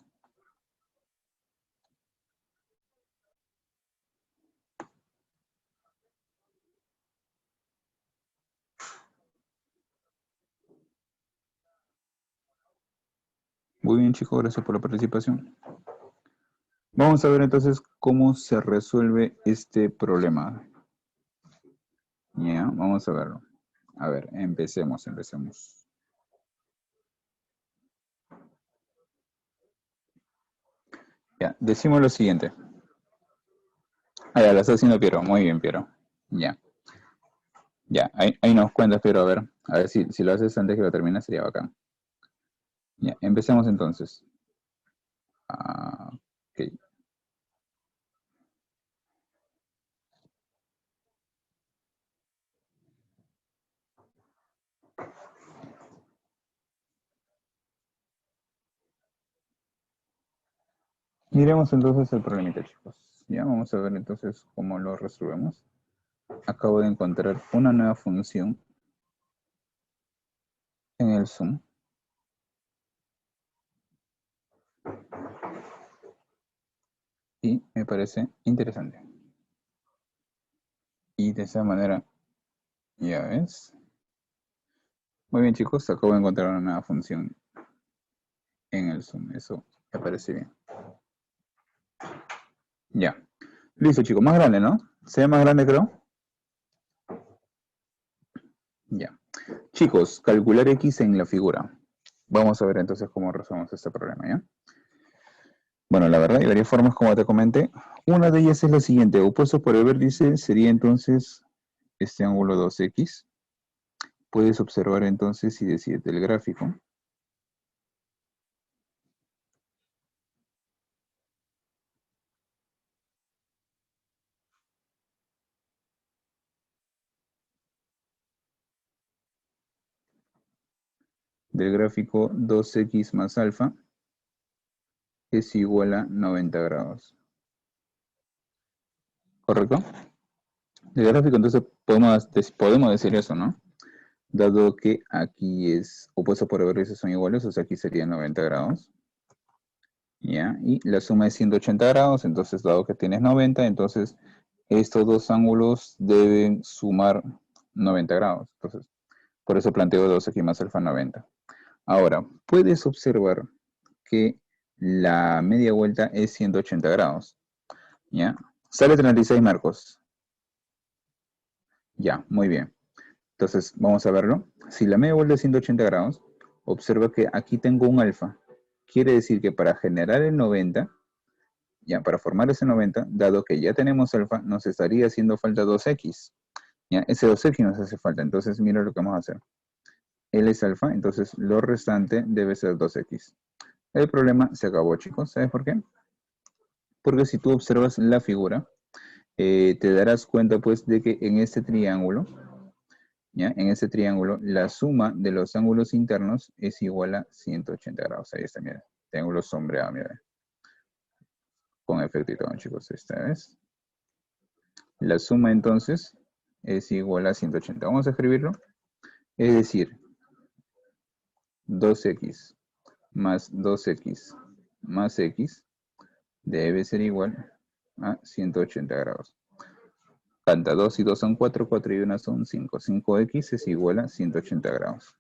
Muy bien, chicos, gracias por la participación. Vamos a ver entonces cómo se resuelve este problema. Ya, vamos a verlo. A ver, empecemos. Ya, decimos lo siguiente. Ah, ya, lo está haciendo Piero. Muy bien, Piero. Ya, ya, ahí nos cuentas, Piero. A ver si lo haces antes que lo termines sería bacán. Ya, empecemos entonces. Ok. Miremos entonces el problemita, chicos. Ya, vamos a ver entonces cómo lo resolvemos. Acabo de encontrar una nueva función en el Zoom. Y me parece interesante. Y de esa manera, ya ves. Muy bien, chicos, acabo de encontrar una nueva función en el Zoom. Eso me parece bien. Ya. Listo, chicos. Más grande, ¿no? ¿Se ve más grande, creo? Ya. Chicos, calcular X en la figura. Vamos a ver entonces cómo resolvemos este problema, ¿ya? Bueno, la verdad hay varias formas como te comenté. Una de ellas es la siguiente. Opuesto por el vértice sería entonces este ángulo 2X. Puedes observar entonces y decirte el gráfico. Del gráfico 2X más alfa es igual a 90 grados. ¿Correcto? Del gráfico entonces podemos decir eso, ¿no? Dado que aquí es opuesto por el vértice son iguales, o sea, aquí serían 90 grados. ¿Ya? Y la suma es 180 grados, entonces dado que tienes 90, entonces estos dos ángulos deben sumar 90 grados. Entonces, por eso planteo 2 aquí más alfa 90. Ahora, puedes observar que la media vuelta es 180 grados. ¿Ya? Sale 36, Marcos. Ya, muy bien. Entonces, vamos a verlo. Si la media vuelta es 180 grados, observa que aquí tengo un alfa. Quiere decir que para generar el 90, ya, para formar ese 90, dado que ya tenemos alfa, nos estaría haciendo falta 2x. Ya, ese 2x nos hace falta. Entonces, mira lo que vamos a hacer. L es alfa, entonces lo restante debe ser 2x. El problema se acabó, chicos. ¿Sabes por qué? Porque si tú observas la figura, te darás cuenta pues de que en este triángulo, ¿ya? En este triángulo, la suma de los ángulos internos es igual a 180 grados. Ahí está, mira. Triángulo sombreado, mira. Con efecto y todo, chicos. Esta vez. La suma entonces es igual a 180. Vamos a escribirlo. Es decir, 2x más 2x más x debe ser igual a 180 grados. Canta 2 y 2 son 4, 4 y 1 son 5. 5x es igual a 180 grados.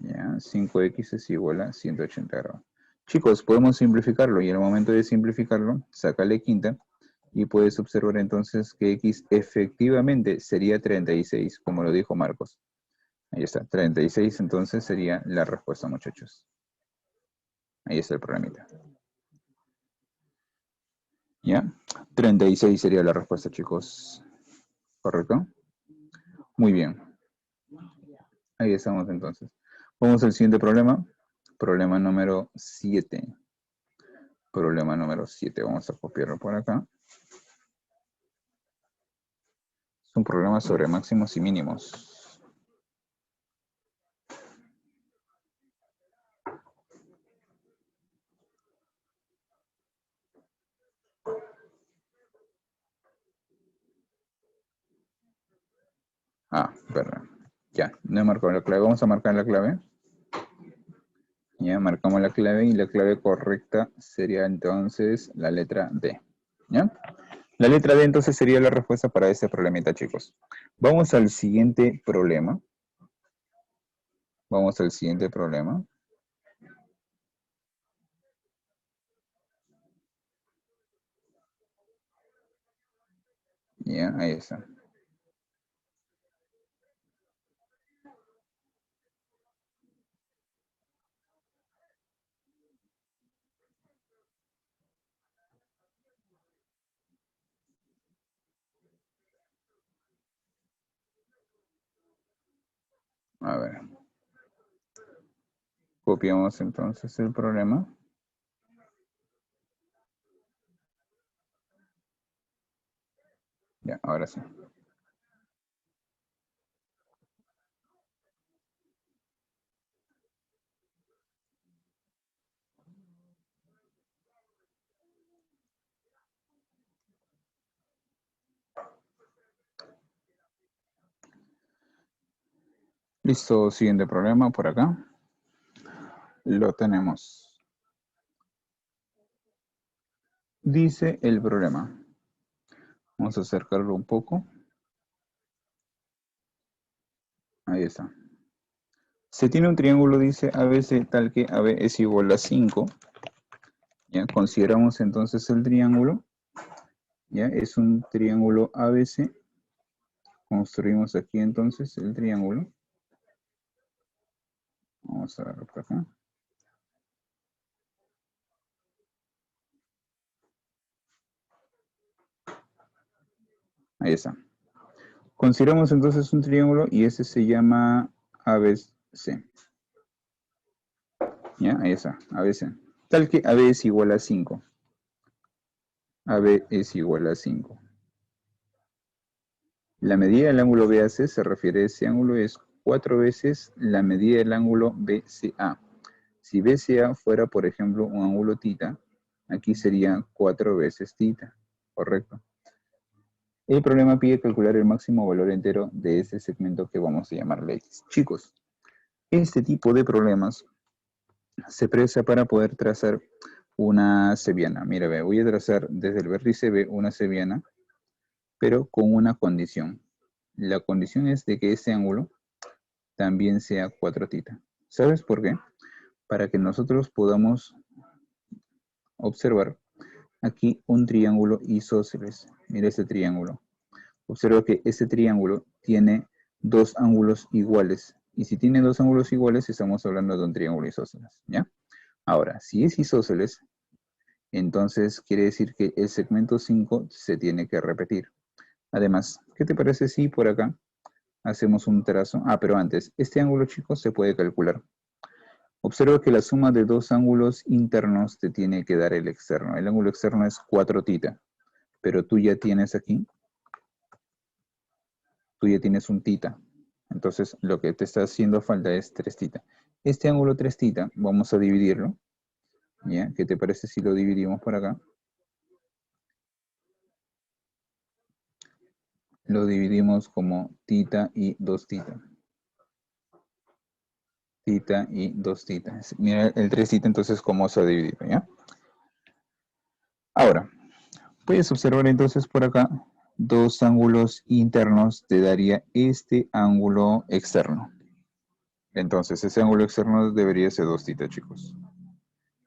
Ya, 5x es igual a 180 grados. Chicos, podemos simplificarlo y en el momento de simplificarlo, sácale quinta y puedes observar entonces que x efectivamente sería 36, como lo dijo Marcos. Ahí está, 36 entonces sería la respuesta, muchachos. Ahí está el problemita. ¿Ya? 36 sería la respuesta, chicos. ¿Correcto? Muy bien. Ahí estamos entonces. Vamos al siguiente problema. Problema número 7. Problema número 7. Vamos a copiarlo por acá. Es un problema sobre máximos y mínimos. Perdón. Ya, no he marcado la clave. Vamos a marcar la clave. Ya, marcamos la clave y la clave correcta sería entonces la letra D. ¿Ya? La letra D entonces sería la respuesta para este problemita, chicos. Vamos al siguiente problema. Vamos al siguiente problema. Ya, ahí está. A ver. Copiamos entonces el problema. Ya, ahora sí. Listo, siguiente problema por acá. Lo tenemos. Dice el problema. Vamos a acercarlo un poco. Ahí está. Se tiene un triángulo, dice ABC, tal que AB es igual a 5. Ya, consideramos entonces el triángulo. Ya, es un triángulo ABC. Construimos aquí entonces el triángulo. Vamos a ver por acá. Ahí está. Consideramos entonces un triángulo y ese se llama ABC. ¿Ya? Ahí está, ABC. Tal que AB es igual a 5. AB es igual a 5. La medida del ángulo BAC se refiere a ese ángulo es 4 veces la medida del ángulo BCA. Si BCA fuera, por ejemplo, un ángulo θ, aquí sería 4 veces θ. ¿Correcto? El problema pide calcular el máximo valor entero de ese segmento que vamos a llamarle X. Chicos, este tipo de problemas se presta para poder trazar una seviana. Mira, ve, voy a trazar desde el vértice B una seviana, pero con una condición. La condición es de que ese ángulo también sea 4θ. ¿Sabes por qué? Para que nosotros podamos observar aquí un triángulo isósceles. Mira este triángulo. Observa que este triángulo tiene dos ángulos iguales. Y si tiene dos ángulos iguales, estamos hablando de un triángulo isósceles. ¿Ya? Ahora, si es isósceles, entonces quiere decir que el segmento 5 se tiene que repetir. Además, ¿qué te parece si por acá hacemos un trazo? Ah, pero antes, este ángulo, chicos, se puede calcular. Observa que la suma de dos ángulos internos te tiene que dar el externo. El ángulo externo es 4θ, pero tú ya tienes aquí, tú ya tienes un θ. Entonces, lo que te está haciendo falta es 3θ. Este ángulo 3θ, vamos a dividirlo. ¿Ya? ¿Qué te parece si lo dividimos por acá? Lo dividimos como θ y 2θ. Θ y 2θ. Mira el 3θ entonces cómo se ha dividido, ¿ya? Ahora, puedes observar entonces por acá dos ángulos internos te daría este ángulo externo. Entonces ese ángulo externo debería ser 2θ, chicos.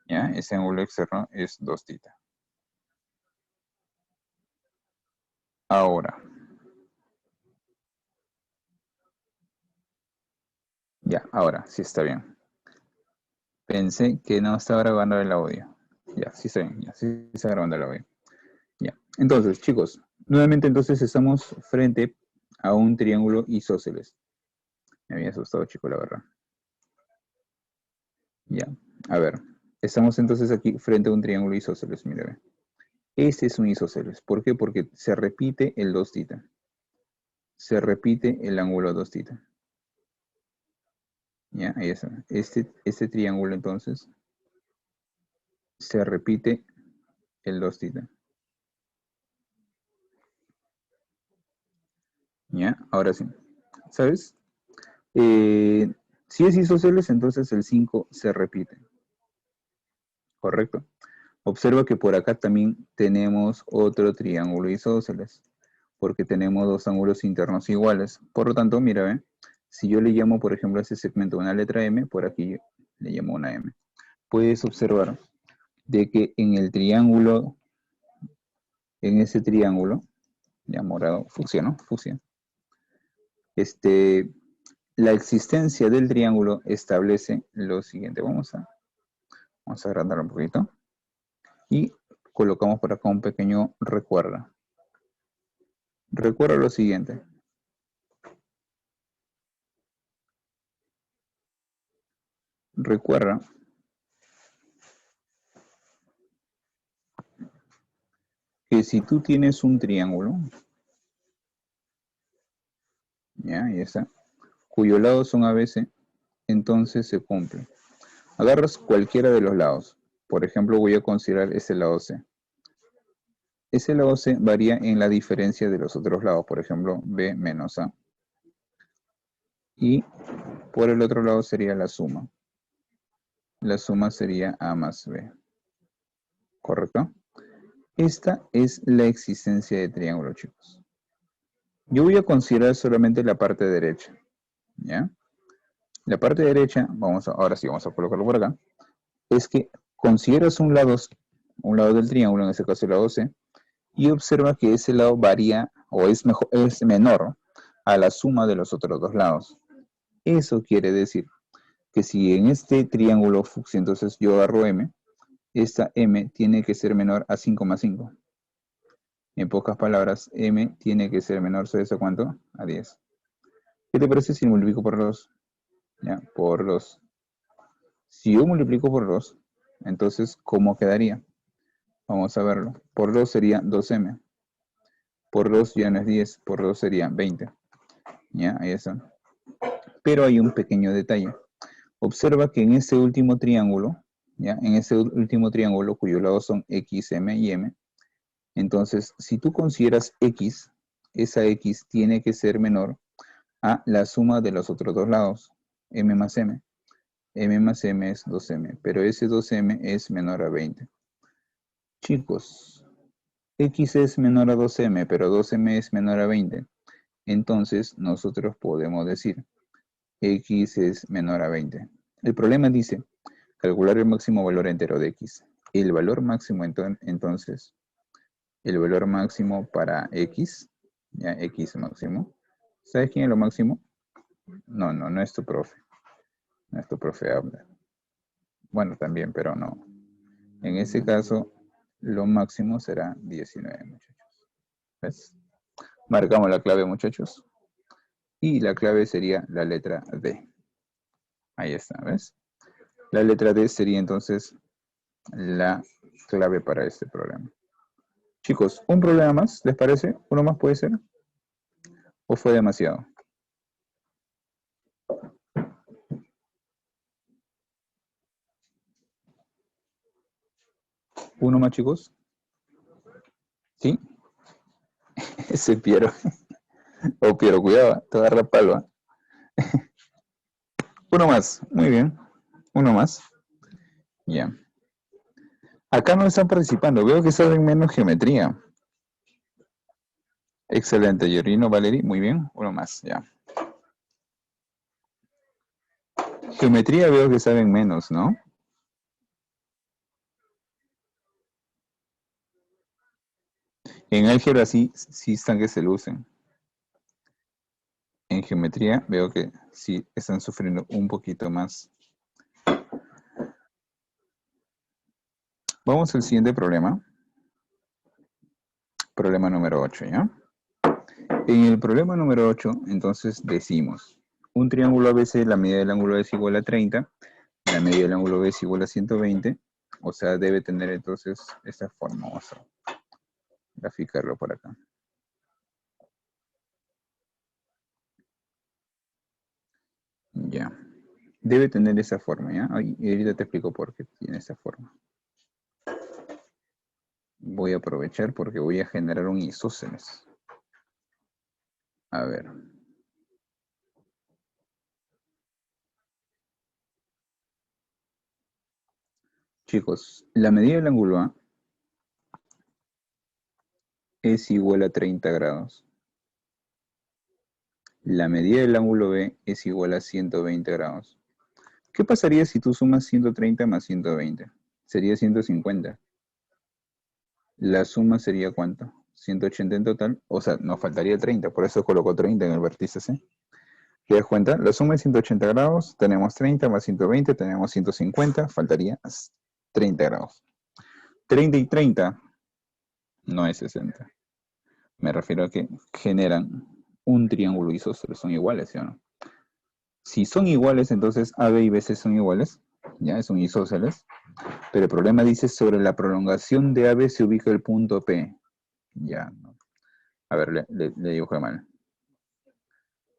¿Ya? Ese ángulo externo es 2θ. Ahora. Ya, ahora sí está bien. Pensé que no estaba grabando el audio. Ya, sí está bien, ya, sí está grabando el audio. Ya. Entonces, chicos, nuevamente entonces estamos frente a un triángulo isósceles. Me había asustado, chico, la verdad. Ya, a ver. Estamos entonces aquí frente a un triángulo isósceles, mira, ve. Este es un isósceles. ¿Por qué? Porque se repite el 2θ. Se repite el ángulo 2θ. Ya, ahí está. Este triángulo entonces se repite el 2θ. Ya, ahora sí. ¿Sabes? Si es isósceles, entonces el 5 se repite. ¿Correcto? Observa que por acá también tenemos otro triángulo isósceles, porque tenemos dos ángulos internos iguales. Por lo tanto, mira, ¿ve? Si yo le llamo, por ejemplo, a ese segmento una letra M, por aquí le llamo una M. Puedes observar de que en el triángulo, en ese triángulo, Ya morado, fucsia, ¿no? Fucsia. La existencia del triángulo establece lo siguiente. Vamos a agrandarlo un poquito. Y colocamos por acá un pequeño recuerda. Recuerda lo siguiente. Recuerda que si tú tienes un triángulo, ya, ahí está, cuyos lados son ABC, entonces se cumple. Agarras cualquiera de los lados. Por ejemplo, voy a considerar ese lado C. Ese lado C varía en la diferencia de los otros lados. Por ejemplo, B menos A. Y por el otro lado sería la suma. La suma sería A más B. ¿Correcto? Esta es la existencia de triángulo, chicos. Yo voy a considerar solamente la parte derecha. ¿Ya? La parte derecha, ahora sí vamos a colocarlo por acá, es que consideras un lado del triángulo, en este caso el lado C, y observa que ese lado varía o es menor a la suma de los otros dos lados. Eso quiere decir que si en este triángulo fucsia, entonces yo agarro M, esta M tiene que ser menor a 5,5. En pocas palabras, M tiene que ser menor, ¿sabes a cuánto? A 10. ¿Qué te parece si multiplico por 2? Ya, por 2. Si yo multiplico por 2, entonces, ¿cómo quedaría? Vamos a verlo. Por 2 sería 2M. Por 2 ya no es 10, por 2 sería 20. Ya, ahí está. Pero hay un pequeño detalle. Observa que en este último triángulo, ¿ya? En ese último triángulo cuyos lados son X, M y M, entonces si tú consideras X, esa X tiene que ser menor a la suma de los otros dos lados, M más M. M más M es 2M, pero ese 2M es menor a 20. Chicos, X es menor a 2M, pero 2M es menor a 20. Entonces nosotros podemos decir X es menor a 20. El problema dice calcular el máximo valor entero de X. El valor máximo entonces, el valor máximo para X, ya X máximo. ¿Sabes quién es lo máximo? No es tu profe. No es tu profe habla. Bueno, también, pero no. En ese caso, lo máximo será 19, muchachos. ¿Ves? Marcamos la clave, muchachos. Y la clave sería la letra D. Ahí está, ¿ves? La letra D sería entonces la clave para este problema. Chicos, ¿un problema más? ¿Les parece? ¿Uno más puede ser? ¿O fue demasiado? ¿Uno más, chicos? ¿Sí? Ese Piero. Oh, Piero, cuidado, te agarra palma. Uno más, muy bien. Uno más. Ya. Acá no están participando. Veo que saben menos geometría. Excelente, Yorino, Valerie. Muy bien. Uno más, ya. Geometría veo que saben menos, ¿no? En álgebra sí están que se lucen. En geometría veo que sí están sufriendo un poquito más. Vamos al siguiente problema. Problema número 8, ¿ya? En el problema número 8, entonces decimos, un triángulo ABC, la medida del ángulo es igual a 30, la medida del ángulo B es igual a 120, o sea, debe tener entonces esta forma. Vamos a graficarlo por acá. Ya. Debe tener esa forma, ¿ya? Y ahorita te explico por qué tiene esa forma. Voy a aprovechar porque voy a generar un isósceles. A ver. Chicos, la medida del ángulo A es igual a 30 grados. La medida del ángulo B es igual a 120 grados. ¿Qué pasaría si tú sumas 130 más 120? Sería 150. ¿La suma sería cuánto? 180 en total, o sea, nos faltaría 30, por eso coloco 30 en el vértice C. ¿Te das cuenta? La suma es 180 grados, tenemos 30 más 120, tenemos 150, faltaría 30 grados. 30 y 30 no es 60. Me refiero a que generan un triángulo isósceles, son iguales, ¿sí o no? Si son iguales, entonces AB y BC son iguales, ya es un isósceles, pero el problema dice sobre la prolongación de AB se ubica el punto P. Ya, no. A ver, le dibujé mal.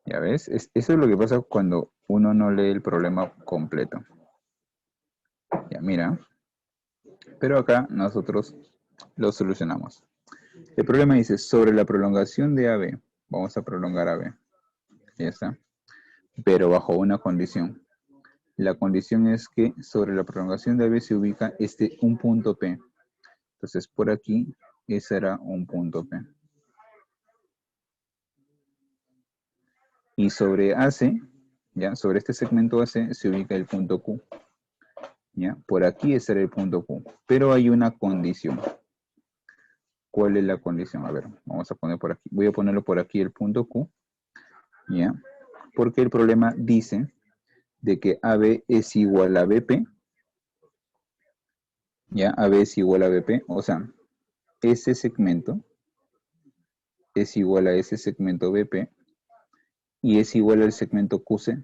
Ya ves, eso es lo que pasa cuando uno no lee el problema completo. Ya, mira. Pero acá nosotros lo solucionamos. El problema dice, sobre la prolongación de AB, vamos a prolongar AB. Ya está. Pero bajo una condición. La condición es que sobre la prolongación de AB se ubica un punto P. Entonces, por aquí, ese era un punto P. Y sobre AC, ya, sobre este segmento AC se ubica el punto Q. ¿Ya? Por aquí ese era el punto Q. Pero hay una condición. ¿Cuál es la condición? A ver, vamos a poner por aquí. Voy a ponerlo por aquí el punto Q. ¿Ya? Porque el problema dice de que AB es igual a BP. ¿Ya? AB es igual a BP. O sea, ese segmento es igual a ese segmento BP y es igual al segmento QC.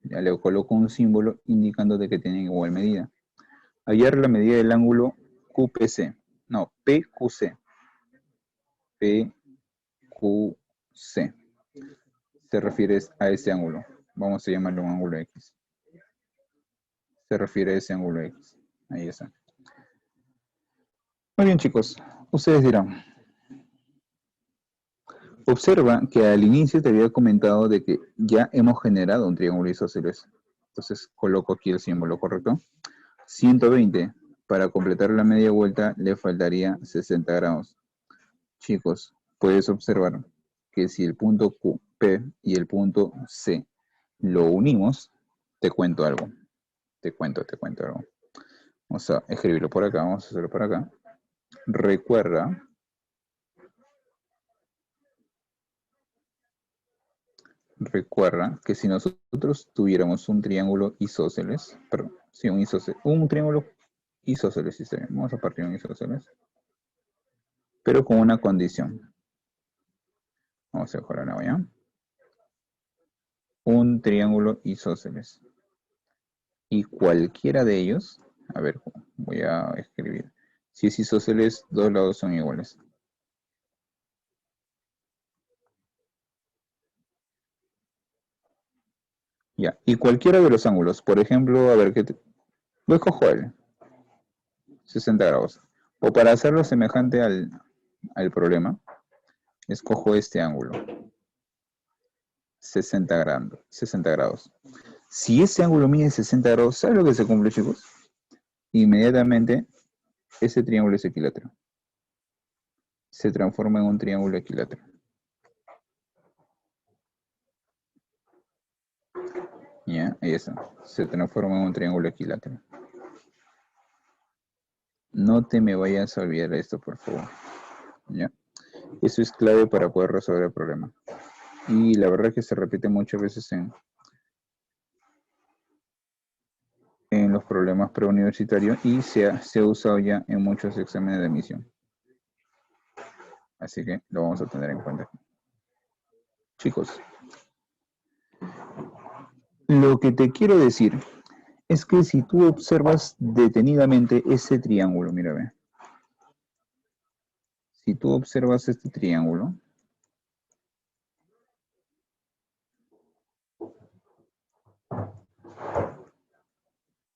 Ya le coloco un símbolo indicando de que tienen igual medida. Hallar la medida del ángulo QPC. No, PQC. PQC. Se refiere a ese ángulo. Vamos a llamarlo un ángulo X. Se refiere a ese ángulo X. Ahí está. Muy bien, chicos. Ustedes dirán. Observa que al inicio te había comentado de que ya hemos generado un triángulo isósceles. Entonces coloco aquí el símbolo, ¿correcto? 120. Para completar la media vuelta le faltaría 60 grados. Chicos, puedes observar que si el punto Q, P y el punto C lo unimos, te cuento algo. Te cuento algo. Vamos a escribirlo por acá, vamos a hacerlo por acá. Recuerda que si nosotros tuviéramos un triángulo isósceles, perdón, sí, un triángulo isósceles, sí, vamos a partir de un isósceles, pero con una condición. Vamos a mejorar ahora, ¿ya? Un triángulo isósceles. Y cualquiera de ellos, a ver, voy a escribir. Si es isósceles, dos lados son iguales. Ya, y cualquiera de los ángulos, por ejemplo, a ver, lo escojo él, 60 grados. O para hacerlo semejante al problema, escojo este ángulo, 60 grados. Si ese ángulo mide 60 grados, ¿sabe lo que se cumple, chicos? Inmediatamente, ese triángulo es equilátero. Se transforma en un triángulo equilátero. Ya, ahí está. Se transforma en un triángulo equilátero. No te me vayas a olvidar esto, por favor. ¿Ya? Eso es clave para poder resolver el problema. Y la verdad es que se repite muchas veces en los problemas preuniversitarios y se ha usado ya en muchos exámenes de admisión. Así que lo vamos a tener en cuenta. Chicos, lo que te quiero decir es que si tú observas detenidamente ese triángulo, mira, ve. Si tú observas este triángulo,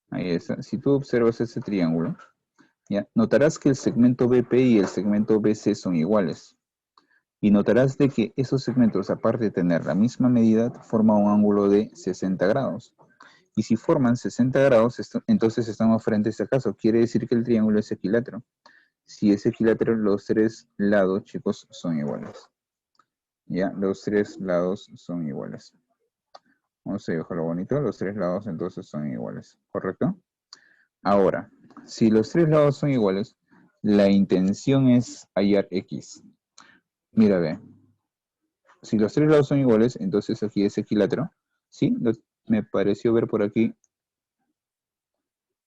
ahí está. Si tú observas ese triángulo, ya, notarás que el segmento BP y el segmento BC son iguales. Y notarás de que esos segmentos, aparte de tener la misma medida, forman un ángulo de 60 grados. Y si forman 60 grados, entonces estamos frente a este caso. Quiere decir que el triángulo es equilátero. Si es equilátero, los tres lados, chicos, son iguales. Ya, los tres lados son iguales. Vamos a dejarlo bonito. Los tres lados entonces son iguales. ¿Correcto? Ahora, si los tres lados son iguales, la intención es hallar X. Mira, ve. Si los tres lados son iguales, entonces aquí es equilátero. ¿Sí? Me pareció ver por aquí.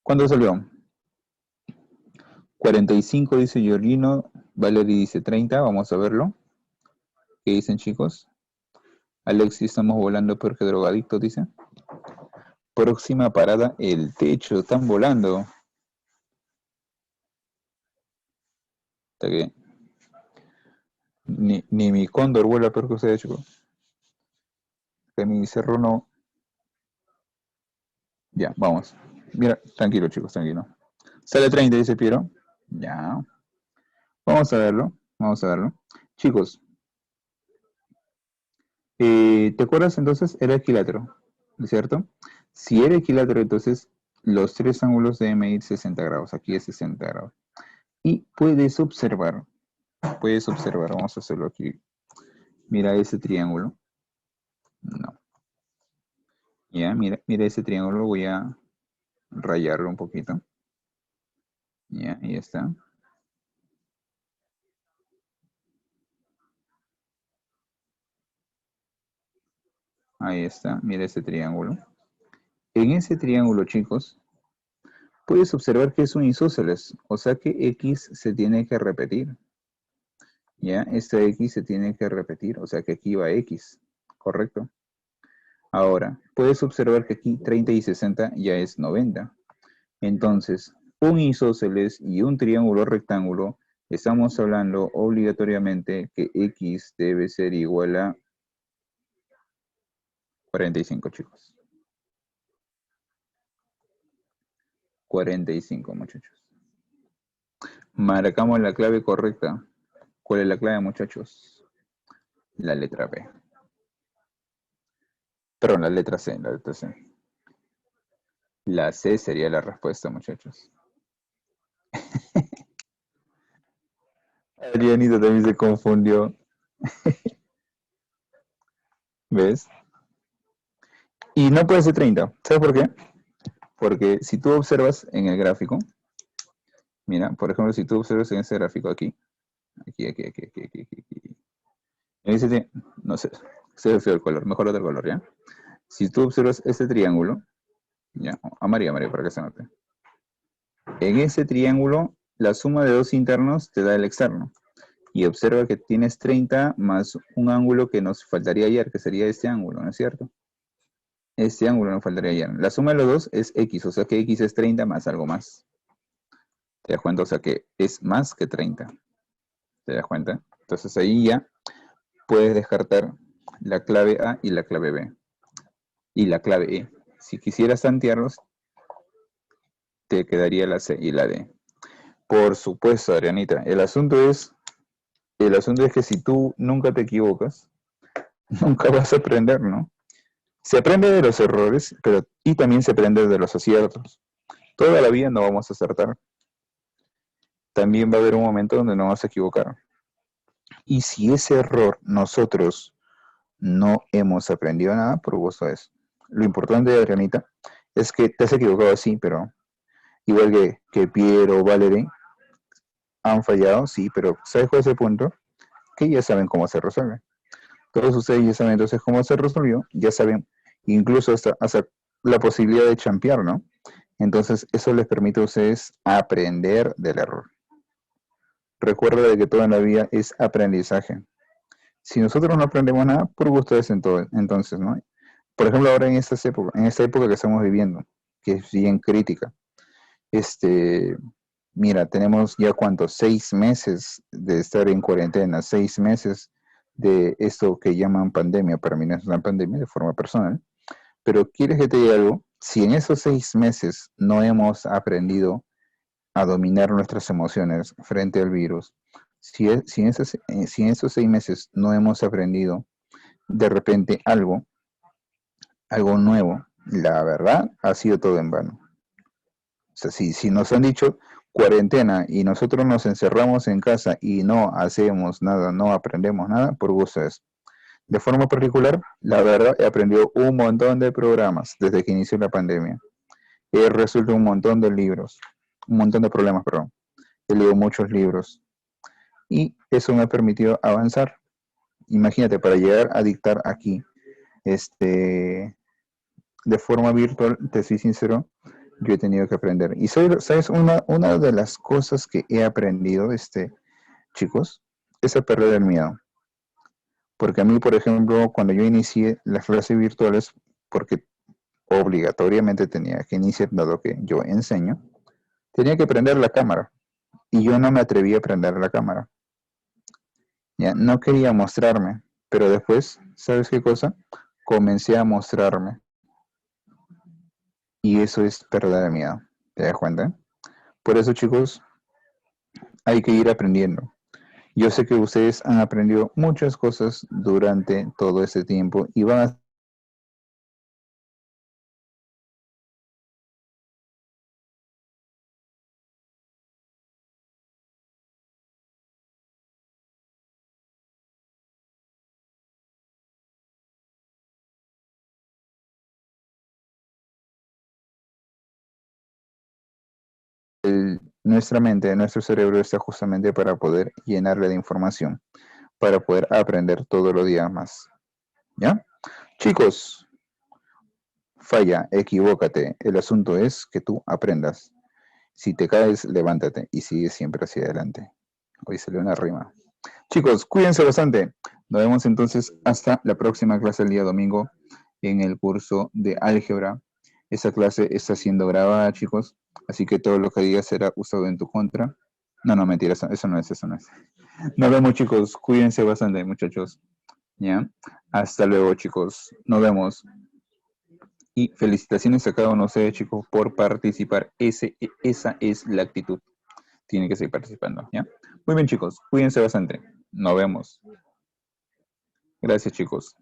¿Cuánto salió? 45 dice Giorgino. Valerie dice 30. Vamos a verlo. ¿Qué dicen, chicos? Alexis, estamos volando porque drogadicto, dice. Próxima parada, el techo. Están volando. Hasta que ni mi cóndor vuela peor que ustedes, chicos. Que mi cerro no. Ya, vamos. Mira, tranquilo, chicos, tranquilo. Sale 30, dice Piero. Ya. Vamos a verlo. Vamos a verlo. Chicos, ¿te acuerdas entonces? Era equilátero, ¿cierto? Si era equilátero, entonces los tres ángulos deben medir 60 grados. Aquí es 60 grados. Y puedes observar, vamos a hacerlo aquí. Mira ese triángulo. No. Ya, mira ese triángulo. Voy a rayarlo un poquito. Ya, ahí está. Ahí está, mira ese triángulo. En ese triángulo, chicos, puedes observar que es un isósceles, o sea que X se tiene que repetir. Ya, esta X se tiene que repetir, o sea que aquí va X, ¿correcto? Ahora, puedes observar que aquí 30 y 60 ya es 90. Entonces, un isósceles y un triángulo rectángulo, estamos hablando obligatoriamente que X debe ser igual a 45, chicos. 45, muchachos. Marcamos la clave correcta. ¿Cuál es la clave, muchachos? La letra B. Perdón, la letra C, la letra C. La C sería la respuesta, muchachos. Adrianito también se confundió. ¿Ves? Y no puede ser 30. ¿Sabes por qué? Porque si tú observas en el gráfico, mira, por ejemplo, si tú observas en ese gráfico aquí, aquí. No sé, se ve feo el color, mejor otro color, ¿ya? Si tú observas este triángulo, ya, amarillo, para que se note. En ese triángulo, la suma de dos internos te da el externo. Y observa que tienes 30 más un ángulo que nos faltaría hallar, que sería este ángulo, ¿no es cierto? Este ángulo nos faltaría hallar. La suma de los dos es X, o sea que X es 30 más algo más. ¿Te das cuenta? O sea que es más que 30. ¿Te das cuenta? Entonces ahí ya puedes descartar la clave A y la clave B. Y la clave E. Si quisieras tantearlos, te quedaría la C y la D. Por supuesto, Adrianita. El asunto es que si tú nunca te equivocas, nunca vas a aprender, ¿no? Se aprende de los errores, pero y también se aprende de los aciertos. Toda la vida no vamos a acertar. También va a haber un momento donde no vamos a equivocar. Y si ese error nosotros no hemos aprendido nada, por gusto es. Lo importante, Adrianita, es que te has equivocado así, pero igual que Piero o Valerie han fallado, sí, pero ¿sabes cuál es el punto? Que ya saben cómo se resuelve. Todos ustedes ya saben entonces cómo se resolvió, ya saben incluso hasta la posibilidad de champear, ¿no? Entonces eso les permite a ustedes aprender del error. Recuerda de que todo en la vida es aprendizaje. Si nosotros no aprendemos nada, por gusto es entonces, ¿no? Por ejemplo, ahora en esta época que estamos viviendo, que es bien crítica, mira, tenemos ya cuántos, 6 meses de estar en cuarentena, 6 meses de esto que llaman pandemia, para mí no es una pandemia de forma personal, pero ¿quieres que te diga algo? Si en esos 6 meses no hemos aprendido a dominar nuestras emociones frente al virus, si en esos 6 meses no hemos aprendido de repente algo nuevo, la verdad ha sido todo en vano. O sea, si nos han dicho cuarentena y nosotros nos encerramos en casa y no hacemos nada, no aprendemos nada, por gusto es. De forma particular, la verdad, he aprendido un montón de programas desde que inició la pandemia. He resuelto un montón de libros, un montón de problemas, perdón. He leído muchos libros y eso me ha permitido avanzar. imagínate, para llegar a dictar aquí, de forma virtual, te soy sincero, yo he tenido que aprender. Y ¿sabes? Una de las cosas que he aprendido, chicos, es a perder el miedo. Porque a mí, por ejemplo, cuando yo inicié las clases virtuales, porque obligatoriamente tenía que iniciar, dado que yo enseño, tenía que prender la cámara. Y yo no me atreví a prender la cámara. Ya, no quería mostrarme, pero después, ¿sabes qué cosa? Comencé a mostrarme. Y eso es perder el miedo. ¿Te das cuenta? Por eso, chicos, hay que ir aprendiendo. Yo sé que ustedes han aprendido muchas cosas durante todo este tiempo y van a nuestra mente, nuestro cerebro está justamente para poder llenarle de información, para poder aprender todos los días más. ¿Ya? Chicos, falla, equivócate. El asunto es que tú aprendas. Si te caes, levántate y sigue siempre hacia adelante. Hoy salió una rima. Chicos, cuídense bastante. Nos vemos entonces hasta la próxima clase el día domingo en el curso de álgebra. Esa clase está siendo grabada, chicos, así que todo lo que digas será usado en tu contra. No, no, mentira, eso no es, eso no es. Nos vemos, chicos. Cuídense bastante, muchachos. ¿Ya? Hasta luego, chicos. Nos vemos. Y felicitaciones a cada uno de ustedes, chicos, por participar. Esa es la actitud. Tiene que seguir participando, ¿ya? Muy bien, chicos. Cuídense bastante. Nos vemos. Gracias, chicos.